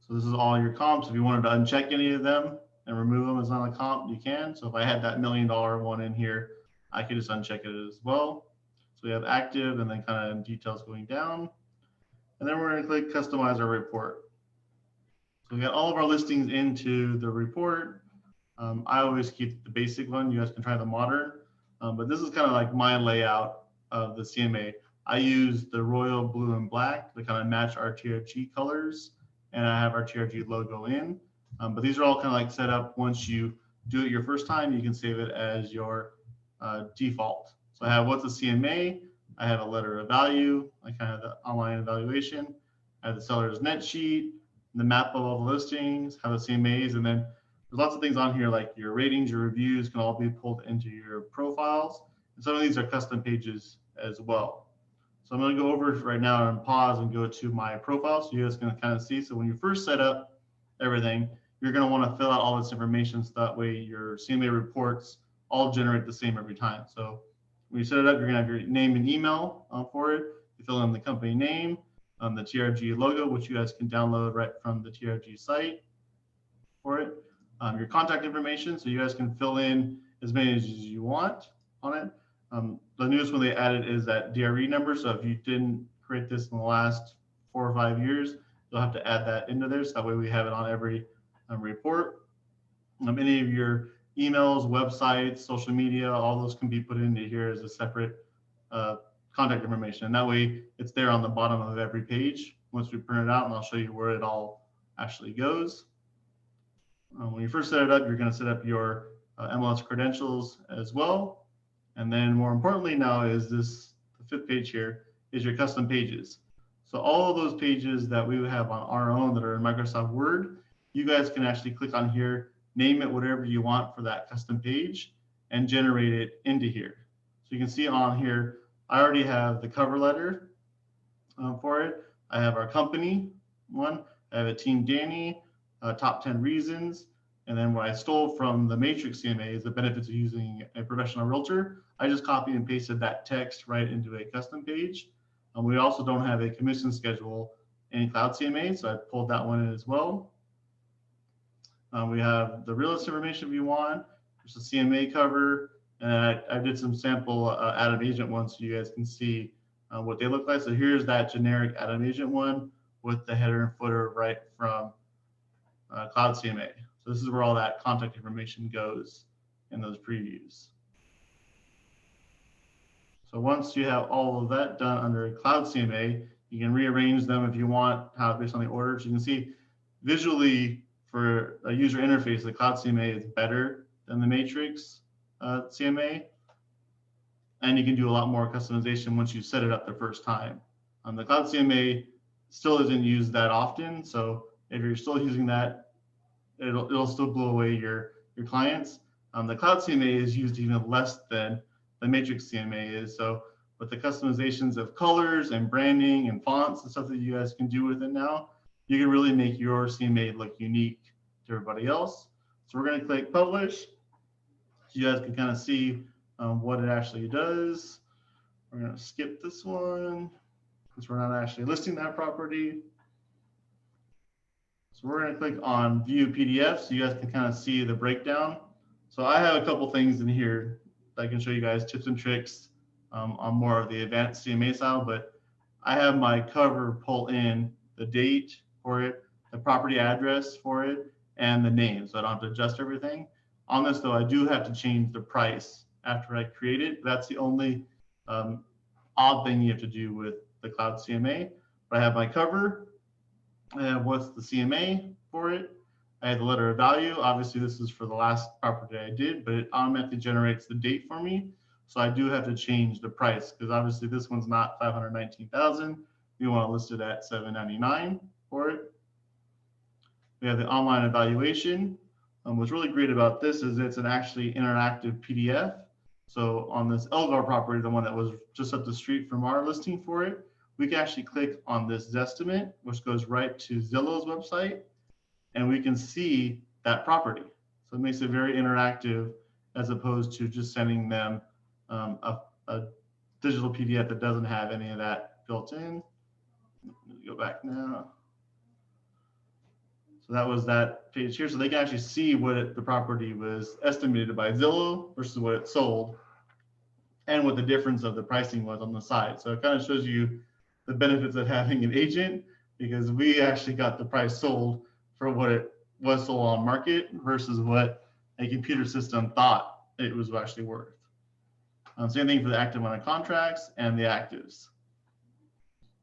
Speaker 1: So this is all your comps. If you wanted to uncheck any of them and remove them as not a comp, you can. So if I had that $1 million one in here, I could just uncheck it as well. So we have active and then kind of details going down. And then we're going to click customize our report. So we got all of our listings into the report. I always keep the basic one. You guys can try the modern. But this is kind of like my layout of the CMA. I use the royal blue and black to kind of match our TRG colors, and I have our TRG logo in. But these are all kind of like set up. Once you do it your first time, you can save it as your default. So I have what's a CMA, I have a letter of value, like kind of the online evaluation, I have the seller's net sheet, the map of all the listings, how the CMAs, and then there's lots of things on here like your ratings, your reviews can all be pulled into your profiles. And some of these are custom pages as well. So I'm going to go over right now and pause and go to my profile so you guys can kind of see. So when you first set up everything, you're going to want to fill out all this information so that way your CMA reports all generate the same every time. So when you set it up, you're going to have your name and email for it. You fill in the company name, the TRG logo, which you guys can download right from the TRG site for it. Your contact information, so you guys can fill in as many as you want. on it. The newest one they added is that DRE number. So if you didn't create this in the last 4 or 5 years, you'll have to add that into there. So that way we have it on every report. Any of your emails, websites, social media, all those can be put into here as a separate contact information. And that way it's there on the bottom of every page once we print it out, and I'll show you where it all actually goes. When you first set it up, you're going to set up your MLS credentials as well. And then more importantly now is this, the 5th page here, is your custom pages. So all of those pages that we have on our own that are in Microsoft Word, you guys can actually click on here, name it whatever you want for that custom page, and generate it into here. So you can see on here, I already have the cover letter for it. I have our company one. I have a Team Danny, top 10 reasons. And then what I stole from the Matrix CMA is the benefits of using a professional realtor. I just copied and pasted that text right into a custom page. We also don't have a commission schedule in CloudCMA, so I pulled that one in as well. We have the realist information if you want. There's a CMA cover, and I did some sample Adam Agent ones so you guys can see what they look like. So here's that generic Adam Agent one with the header and footer right from CloudCMA. So this is where all that contact information goes in those previews. So once you have all of that done under CloudCMA, you can rearrange them if you want, based on the order. So you can see visually for a user interface, the CloudCMA is better than the Matrix CMA. And you can do a lot more customization once you set it up the first time. The CloudCMA still isn't used that often. So if you're still using that, it'll still blow away your clients. The CloudCMA is used even less than the Matrix CMA is. So with the customizations of colors and branding and fonts and stuff that you guys can do with it now, you can really make your CMA look unique to everybody else. So we're going to click publish. So you guys can kind of see what it actually does. We're going to skip this one because we're not actually listing that property. So we're going to click on view PDF so you guys can kind of see the breakdown. So I have a couple things in here that I can show you guys, tips and tricks on more of the advanced CMA style, but I have my cover pull in the date for it, the property address for it, and the name, so I don't have to adjust everything. On this though, I do have to change the price after I create it. That's the only odd thing you have to do with the CloudCMA. But I have my cover, I have what's the CMA for it, I have the letter of value. Obviously this is for the last property I did, but it automatically generates the date for me. So I do have to change the price because obviously this one's not 519,000. We want to list it at 799 for it. We have the online evaluation. What's really great about this is it's an actually interactive PDF. So on this Elgar property, the one that was just up the street from our listing for it, we can actually click on this Zestimate, which goes right to Zillow's website, and we can see that property. So it makes it very interactive as opposed to just sending them a digital PDF that doesn't have any of that built in. Let me go back now. So that was that page here. So they can actually see what the property was estimated by Zillow versus what it sold and what the difference of the pricing was on the side. So it kind of shows you the benefits of having an agent because we actually got the price sold for what it was sold on market versus what a computer system thought it was actually worth. Same thing for the active one contracts and the actives.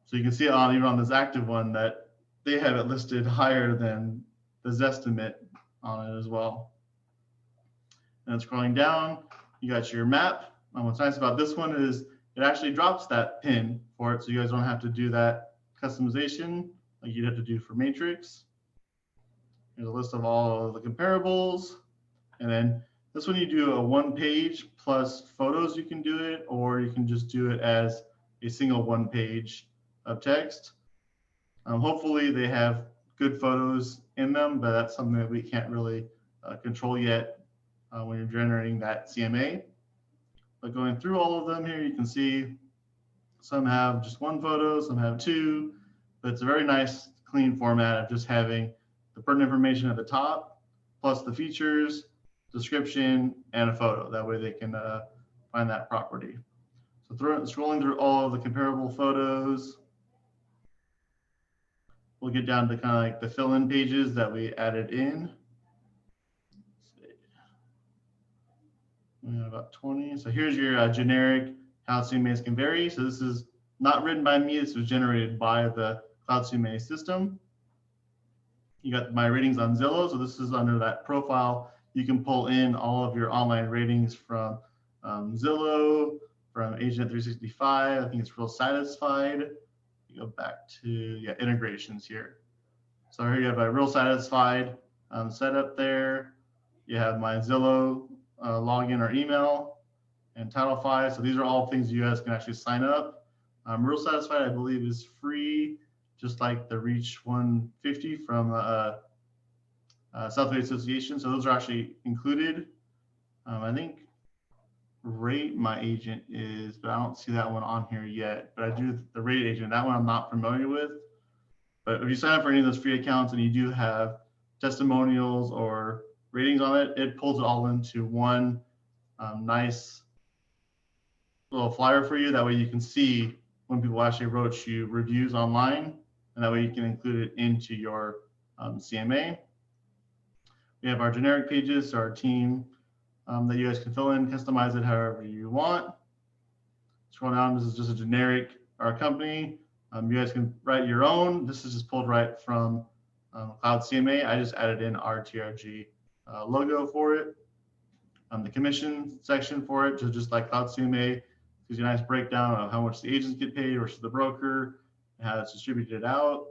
Speaker 1: So you can see on even on this active one that they have it listed higher than the Zestimate on it as well. And scrolling down, you got your map. What's nice about this one is it actually drops that pin for it, so you guys don't have to do that customization like you'd have to do for Matrix. Here's a list of all of the comparables. And then this one you do a 1 page plus photos, you can do it, or you can just do it as a single 1 page of text. Hopefully they have good photos in them, but that's something that we can't really control yet when you're generating that CMA. But going through all of them here, you can see some have just 1 photo, some have 2, but it's a very nice clean format of just having the pertinent information at the top, plus the features, description, and a photo. That way they can find that property. So scrolling through all of the comparable photos, we'll get down to kind of like the fill-in pages that we added in. We have about 20. So here's your generic how CMAs can vary. So this is not written by me. This was generated by the CloudCMA system. You got my ratings on Zillow. So this is under that profile. You can pull in all of your online ratings from Zillow, from Agent 365. I think it's Real Satisfied. You go back to integrations here. So here you have a Real Satisfied setup there. You have my Zillow login or email and Titlefy. So these are all things you guys can actually sign up. Real Satisfied, I believe, is free, just like the Reach 150 from Southway Association. So those are actually included. I think Rate My Agent is, but I don't see that one on here yet. But I do the Rate Agent. That one I'm not familiar with. But if you sign up for any of those free accounts and you do have testimonials or ratings on it, it pulls it all into one nice little flyer for you. That way you can see when people actually wrote you reviews online, and that way you can include it into your CMA. We have our generic pages, so our team that you guys can fill in, customize it however you want. Scroll down, this is just a generic, our company. You guys can write your own. This is just pulled right from CloudCMA. I just added in our TRG logo for it. The commission section for it, just like CloudCMA, gives you a nice breakdown of how much the agents get paid versus the broker, and how it's distributed out.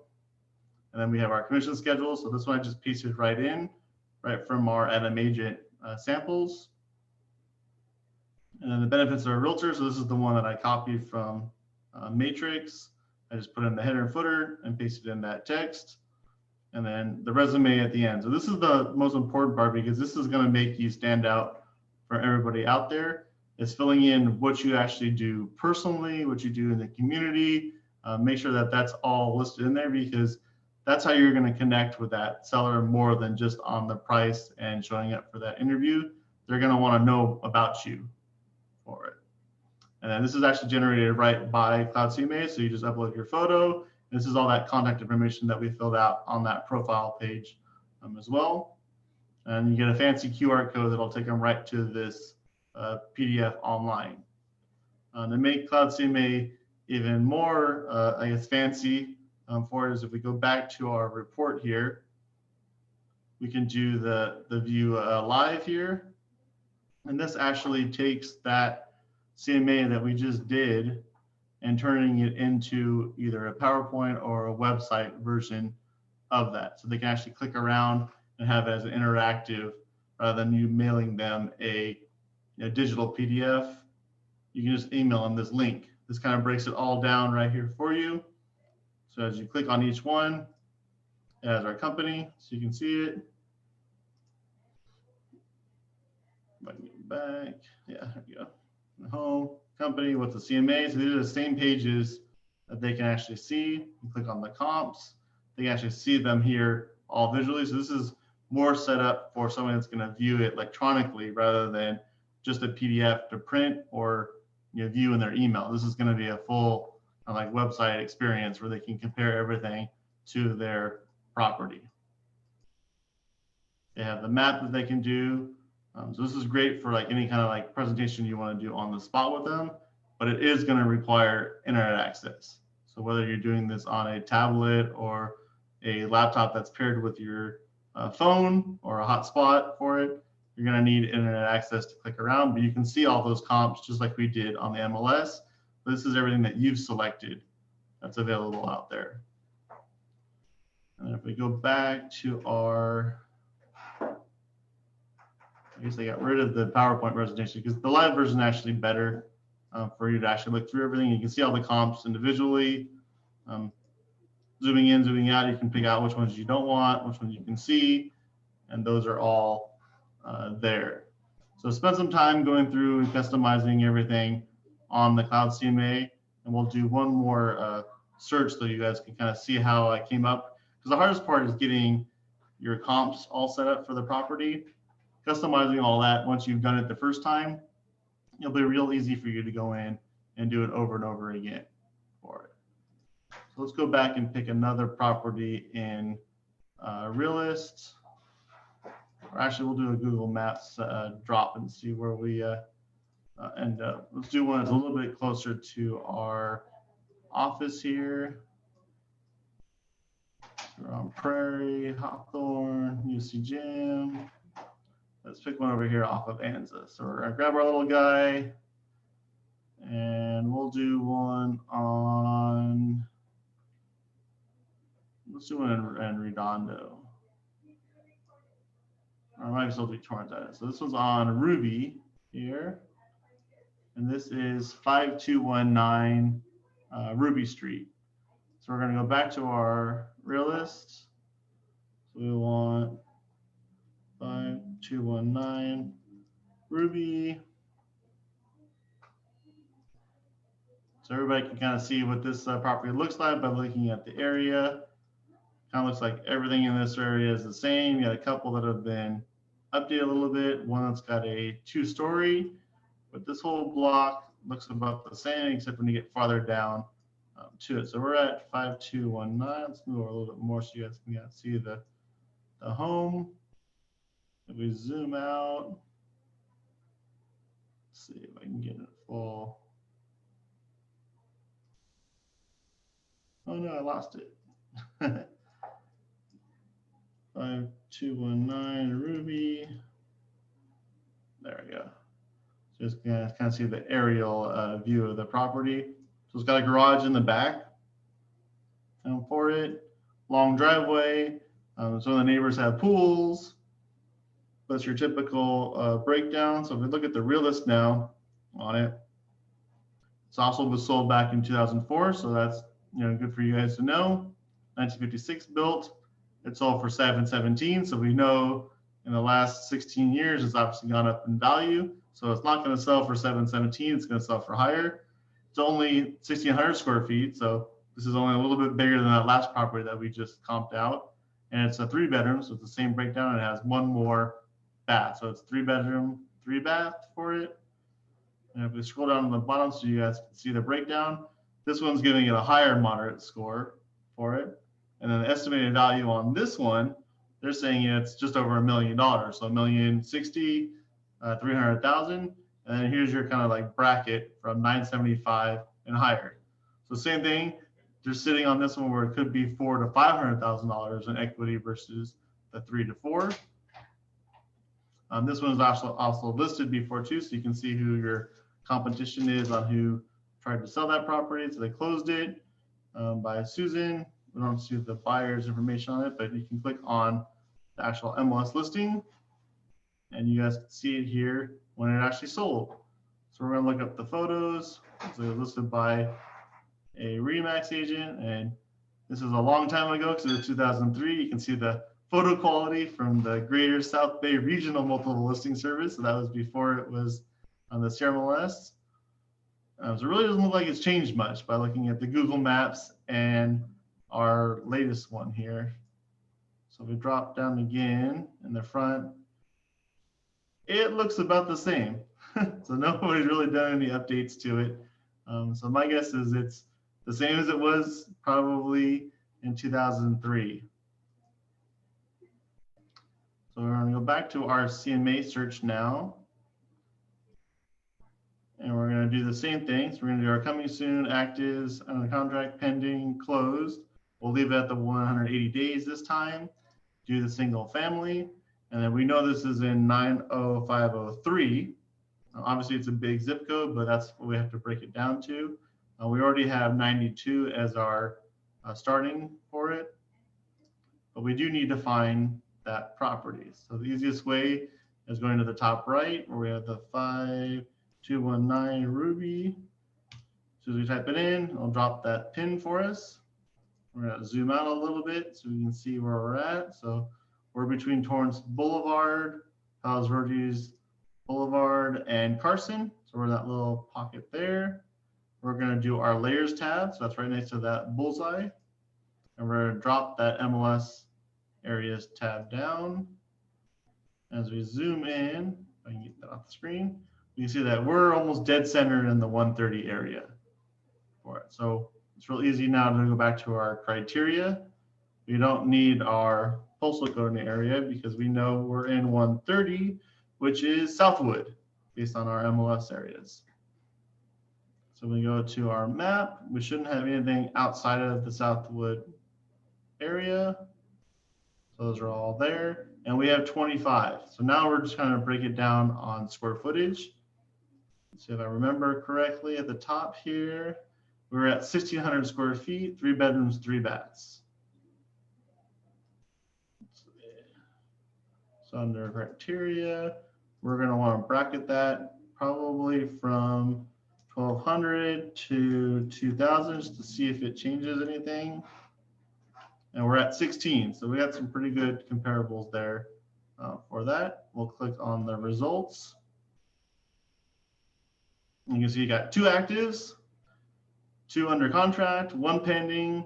Speaker 1: And then we have our commission schedule. So this one I just pasted right in, right from our Adam Agent samples. And then the benefits of a realtor. So this is the one that I copied from Matrix. I just put in the header and footer and pasted in that text. And then the resume at the end. So this is the most important part, because this is going to make you stand out for everybody out there. It's filling in what you actually do personally, what you do in the community. Make sure that that's all listed in there, because that's how you're going to connect with that seller more than just on the price and showing up for that interview. They're going to want to know about you for it. And then this is actually generated right by CloudCMA. So you just upload your photo. This is all that contact information that we filled out on that profile page as well. And you get a fancy QR code that'll take them right to this PDF online. To make CloudCMA even more, I guess, fancy for it is if we go back to our report here, we can do the view live here. And this actually takes that CMA that we just did and turning it into either a PowerPoint or a website version of that. So they can actually click around and have it as an interactive, rather than you mailing them a digital PDF. You can just email them this link. This kind of breaks it all down right here for you. So as you click on each one, it has our company, so you can see it. If I can get back, yeah, there we go. Home, company, what's the CMA? So these are the same pages that they can actually see. You click on the comps, they can actually see them here all visually. So this is more set up for someone that's going to view it electronically rather than just a PDF to print or view in their email. This is going to be a full like website experience where they can compare everything to their property. They have the map that they can do. So this is great for like any kind of like presentation you want to do on the spot with them, but it is going to require internet access. So whether you're doing this on a tablet or a laptop that's paired with your phone or a hotspot for it, you're going to need internet access to click around, but you can see all those comps just like we did on the MLS. This is everything that you've selected that's available out there. And if we go back to our, I guess I got rid of the PowerPoint presentation because the live version is actually better for you to actually look through everything. You can see all the comps individually. Zooming in, zooming out, you can pick out which ones you don't want, which ones you can see, and those are all there. So spend some time going through and customizing everything on the CloudCMA, and we'll do one more search so you guys can kind of see how I came up. Because the hardest part is getting your comps all set up for the property. Customizing all that once you've done it the first time it'll be real easy for you to go in and do it over and over again for it. So let's go back and pick another property in Realist. Or actually, we'll do a Google Maps drop and see where we end up. Let's do one that's a little bit closer to our office here. We're on Prairie, Hawthorne, UC Gym. Let's pick one over here off of Anza. So we're gonna grab our little guy and we'll do one on, let's do one in Redondo. Or I might still do Torrance. So this one's on Ruby here. And this is 5219 Ruby Street. So we're going to go back to our Realist. So we want 5219 Ruby. So everybody can kind of see what this property looks like by looking at the area. Kind of looks like everything in this area is the same. You got a couple that have been updated a little bit. One that's got a 2-story, but this whole block looks about the same, except when you get farther down to it. So we're at 5219. Let's move over a little bit more so you guys can see the home. If we zoom out, let's see if I can get it full. Oh no, I lost it. 5219 Ruby. There we go. Just kind of see the aerial view of the property. So it's got a garage in the back for it, long driveway. Some of the neighbors have pools. That's your typical breakdown. So if we look at the Realist now on it, it's also was sold back in 2004. So that's good for you guys to know. 1956 built. It sold for $717. So we know in the last 16 years, it's obviously gone up in value. So it's not going to sell for $717. It's going to sell for higher. It's only 1,600 square feet. So this is only a little bit bigger than that last property that we just comped out. And it's a 3-bedroom. So it's the same breakdown. It has one more bath. So it's 3-bedroom, 3-bath for it. And if we scroll down to the bottom so you guys can see the breakdown, this one's giving it a higher moderate score for it. And then the estimated value on this one, they're saying it's just over $1 million. So $1,060,000, 300,000. And then here's your kind of like bracket from 975 and higher. So same thing, they're sitting on this one where it could be $400,000 to $500,000 in equity versus the 3 to 4. This one is also listed before too, so you can see who your competition is on who tried to sell that property. So they closed it by Susan. We don't see the buyer's information on it, but you can click on the actual MLS listing and you guys can see it here when it actually sold. So we're going to look up the photos. So they're listed by a Remax agent, and this is a long time ago because it was 2003. You can see the photo quality from the Greater South Bay Regional Multiple Listing Service. So that was before it was on the CRMLS. So it really doesn't look like it's changed much by looking at the Google Maps and our latest one here. So we drop down again in the front. It looks about the same. So nobody's really done any updates to it. So my guess is it's the same as it was probably in 2003. So we're going to go back to our CMA search now. And we're going to do the same thing. So we're going to do our coming soon, actives, under contract, pending, closed. We'll leave it at the 180 days this time. Do the single family. And then we know this is in 90503. Obviously, it's a big zip code, but that's what we have to break it down to. We already have 92 as our starting for it. But we do need to find that property. So the easiest way is going to the top right, where we have the 5219 Ruby. As soon as we type it in, it'll drop that pin for us. We're going to zoom out a little bit so we can see where we're at. So we're between Torrance Boulevard, Palos Verdes Boulevard, and Carson. So we're in that little pocket there. We're going to do our layers tab. So that's right next to that bullseye. And we're going to drop that MLS areas tab down. As we zoom in, if I can get that off the screen, you can see that we're almost dead center in the 130 area for it. So it's real easy now to go back to our criteria. We don't need our postal code in the area because we know we're in 130, which is Southwood, based on our MLS areas. So we go to our map. We shouldn't have anything outside of the Southwood area. So those are all there. And we have 25. So now we're just kind of break it down on square footage. So if I remember correctly, at the top here, we're at 1,600 square feet, 3 bedrooms, 3 baths. So under criteria, we're going to want to bracket that probably from 1,200 to 2,000 just to see if it changes anything. And we're at 16, so we got some pretty good comparables there for that. We'll click on the results. You can see you got 2 actives, 2 under contract, 1 pending,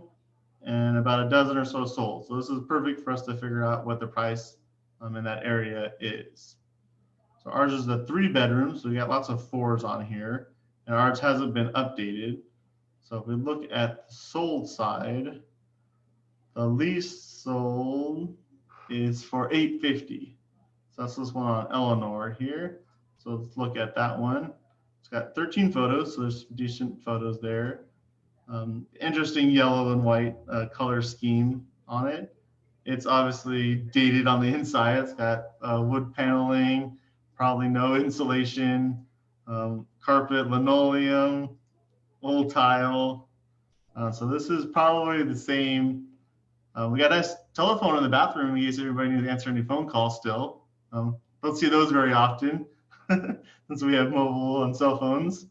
Speaker 1: and about a dozen or so sold. So this is perfect for us to figure out what the price in that area is. So ours is the 3 bedrooms, so we got lots of 4s on here, and ours hasn't been updated. So if we look at the sold side, the least sold is for $850. So that's this one on Eleanor here. So let's look at that one. It's got 13 photos, so there's decent photos there. Interesting yellow and white color scheme on it. It's obviously dated on the inside. It's got wood paneling, probably no insulation, carpet, linoleum, old tile. So this is probably the same. We got a nice telephone in the bathroom in case everybody needs to answer any phone calls still. Don't see those very often since we have mobile and cell phones.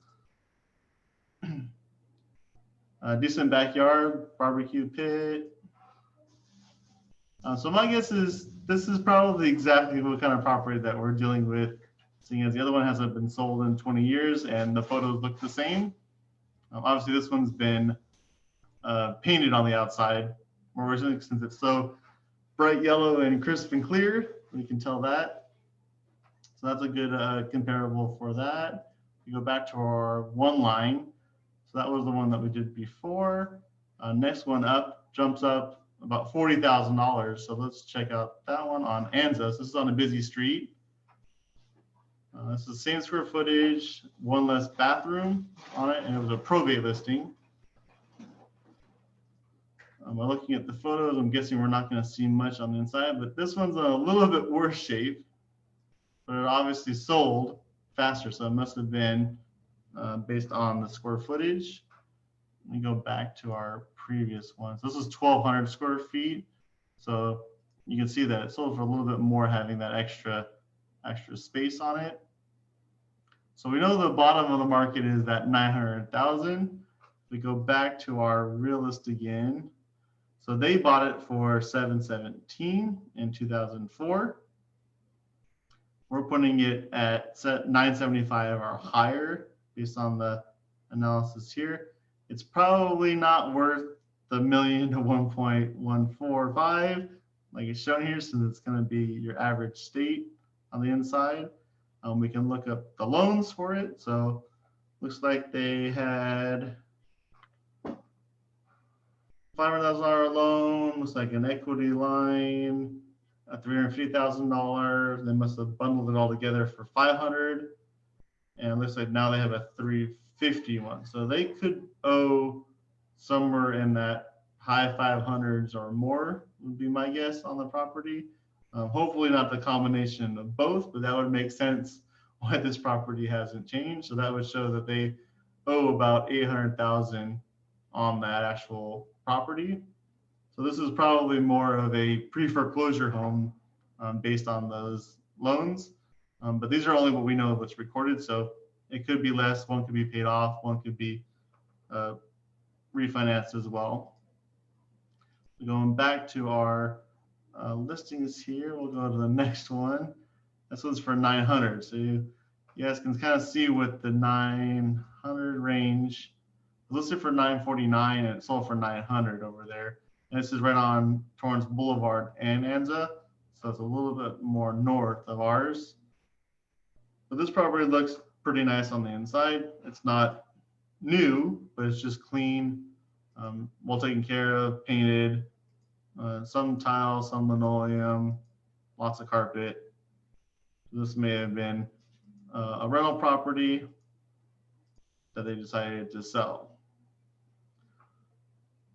Speaker 1: Decent backyard, barbecue pit. So my guess is this is probably exactly what kind of property that we're dealing with, seeing as the other one hasn't been sold in 20 years and the photos look the same. Obviously, this one's been painted on the outside more recently since it's so bright yellow and crisp and clear. We can tell that. So that's a good comparable for that. We go back to our one line. So that was the one that we did before. Next one up jumps up about $40,000. So let's check out that one on Anza. So this is on a busy street. This is the same square footage, 1 less bathroom on it, and it was a probate listing. By looking at the photos, I'm guessing we're not going to see much on the inside, but this one's in a little bit worse shape. But it obviously sold faster, so it must have been based on the square footage. Let me go back to our previous one. So this is 1,200 square feet. So you can see that it sold for a little bit more, having that extra space on it. So we know the bottom of the market is that 900,000. We go back to our real list again. So they bought it for 717 in 2004. We're putting it at 975 or higher based on the analysis here. It's probably not worth the $1 million to 1.145 like it's shown here, since it's going to be your average state on the inside. We can look up the loans for it. So looks like they had $500,000 loan, looks like an equity line, $350,000. They must have bundled it all together for $500,000, and it looks like now they have a $351,000. So they could owe somewhere in that high 500s or more would be my guess on the property. Hopefully not the combination of both, but that would make sense why this property hasn't changed. So that would show that they owe about $800,000 on that actual property. So this is probably more of a pre-foreclosure home based on those loans. But these are only what we know of what's recorded. So it could be less, one could be paid off, one could be refinanced as well. Going back to our listings here, we'll go to the next one. This one's for 900. So you guys can kind of see what the 900 range. It's listed for 949 and it sold for 900 over there. And this is right on Torrance Boulevard and Anza, so it's a little bit more north of ours. But this property looks pretty nice on the inside. It's not new, but it's just clean, well taken care of, painted, some tile, some linoleum, lots of carpet. This may have been a rental property that they decided to sell.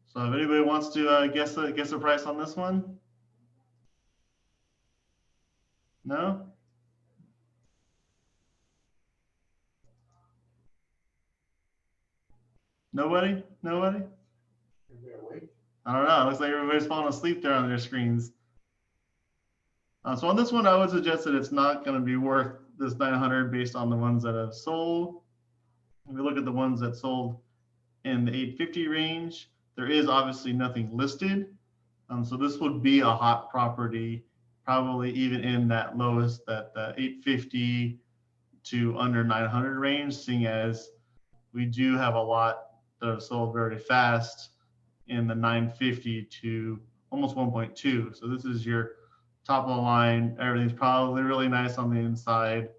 Speaker 1: So if anybody wants to guess the price on this one? No? Nobody? Nobody? I don't know. It looks like everybody's falling asleep there on their screens. So on this one, I would suggest that it's not going to be worth this 900 based on the ones that have sold. If we look at the ones that sold in the 850 range, there is obviously nothing listed. So this would be a hot property, probably even in that lowest, that 850 to under 900 range, seeing as we do have a lot that have sold very fast in the 950 to almost 1.2. So this is your top of the line. Everything's probably really nice on the inside.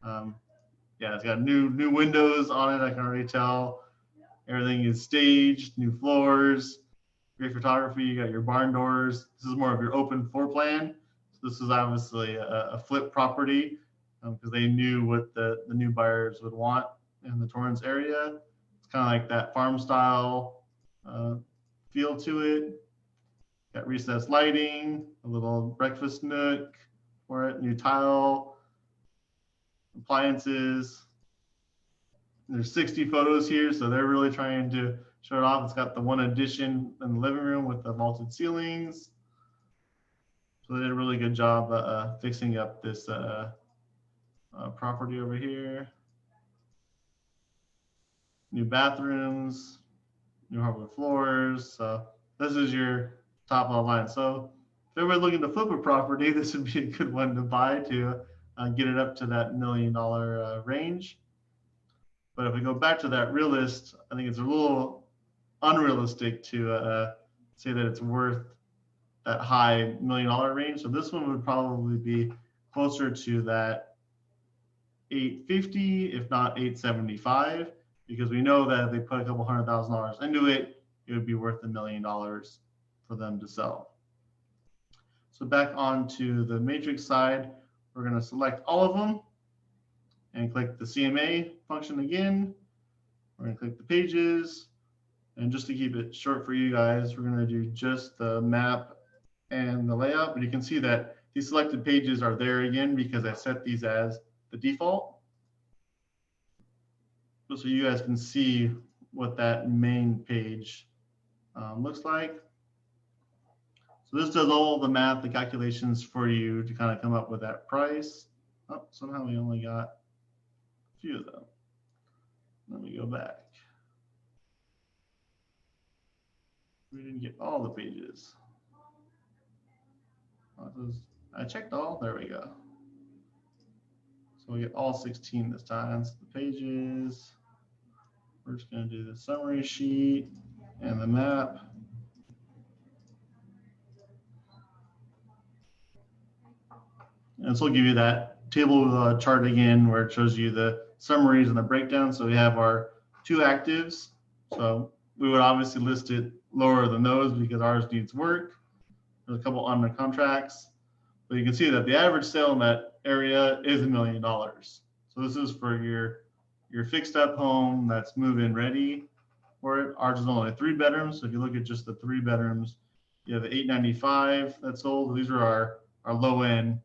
Speaker 1: Yeah, it's got new windows on it, I can already tell. Everything is staged, new floors, great photography. You got your barn doors. This is more of your open floor plan. So this is obviously a flip property because they knew what the new buyers would want in the Torrance area. It's kind of like that farm style feel to it. Got recessed lighting, a little breakfast nook for it, new tile, appliances. There's 60 photos here, so they're really trying to show it off. It's got the one addition in the living room with the vaulted ceilings. So they did a really good job fixing up this property over here. New bathrooms, new hardwood floors. So this is your top of the line. So if everybody's looking to flip a property, this would be a good one to buy to get it up to that $1 million range. But if we go back to that realist, I think it's a little unrealistic to say that it's worth that high $1 million range. So this one would probably be closer to that 850, if not 875, because we know that if they put a couple $100,000 into it, it would be worth $1 million for them to sell. So back onto the matrix side, we're going to select all of them and click the CMA function again. We're going to click the pages. And just to keep it short for you guys, we're going to do just the map and the layout. But you can see that these selected pages are there again because I set these as the default. So you guys can see what that main page looks like. So this does all the math, the calculations for you to kind of come up with that price. Oh, somehow we only got a few of them. Let me go back. We didn't get all the pages. I checked all, there we go. So we get all 16 this time. So the pages, we're just going to do the summary sheet and the map. And so we'll give you that table chart again where it shows you the summaries and the breakdown. So we have our 2 actives. So we would obviously list it lower than those because ours needs work. There's a couple under contracts. But you can see that the average sale in that area is $1 million. So this is for your fixed up home that's move-in ready for it. Ours is only 3 bedrooms. So if you look at just the 3 bedrooms, you have the 895 that sold. These are our low end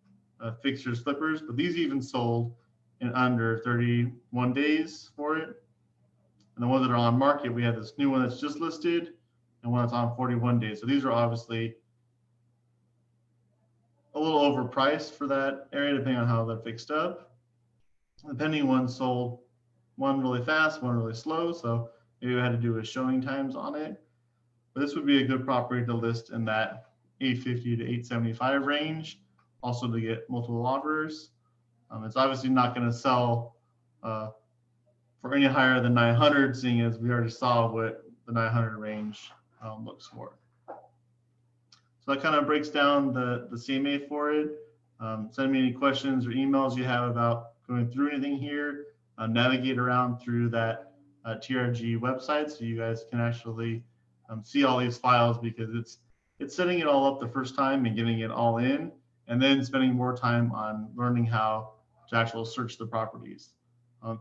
Speaker 1: fixtures flippers, but these even sold in under 31 days for it. And the ones that are on market, we have this new one that's just listed and one that's on 41 days. So these are obviously a little overpriced for that area, depending on how they're fixed up. Depending, one sold one really fast, one really slow. So maybe we had to do with showing times on it. But this would be a good property to list in that 850 to 875 range, also to get multiple offers. It's obviously not going to sell for any higher than 900, seeing as we already saw what the 900 range looks for. So that kind of breaks down the CMA for it. Send me any questions or emails you have about going through anything here. navigate around through that TRG website, so you guys can actually see all these files, because it's setting it all up the first time and getting it all in, and then spending more time on learning how to actually search the properties.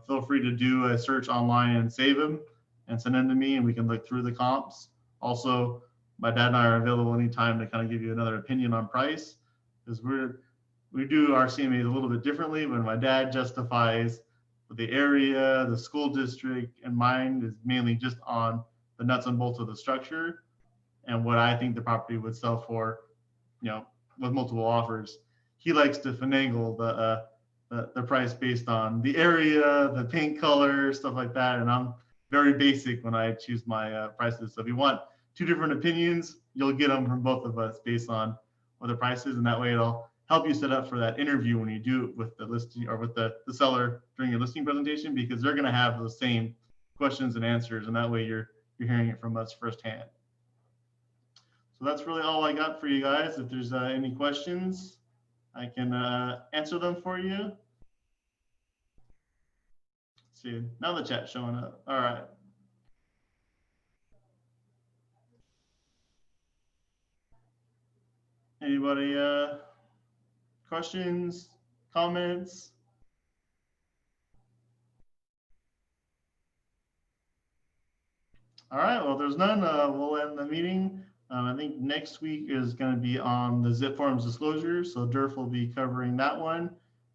Speaker 1: Feel free to do a search online and save them and send them to me, and we can look through the comps. Also, my dad and I are available anytime to kind of give you another opinion on price, because we do our CMAs a little bit differently. When my dad justifies the area, the school district, and mine is mainly just on the nuts and bolts of the structure and what I think the property would sell for, with multiple offers. He likes to finagle the price based on the area, the paint color, stuff like that. And I'm very basic when I choose my prices. So if you want two different opinions, you'll get them from both of us based on what the price is, and that way it'll help you set up for that interview when you do it with the listing or with the seller during your listing presentation, because they're going to have those same questions and answers, and that way you're hearing it from us firsthand. So that's really all I got for you guys. If there's any questions, I can answer them for you. Let's see, now the chat's showing up. All right. Anybody questions, comments? All right, well, if there's none, we'll end the meeting. I think next week is going to be on the ZIP forms disclosure, so Durf will be covering that one.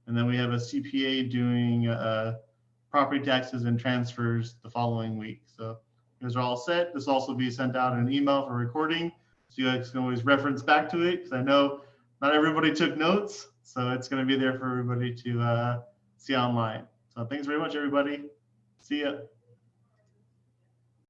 Speaker 1: And then we have a CPA doing property taxes and transfers the following week. So you guys are all set. This will also be sent out in an email for recording, so you guys can always reference back to it, because I know not everybody took notes, so it's going to be there for everybody to see online. So thanks very much, everybody. See ya.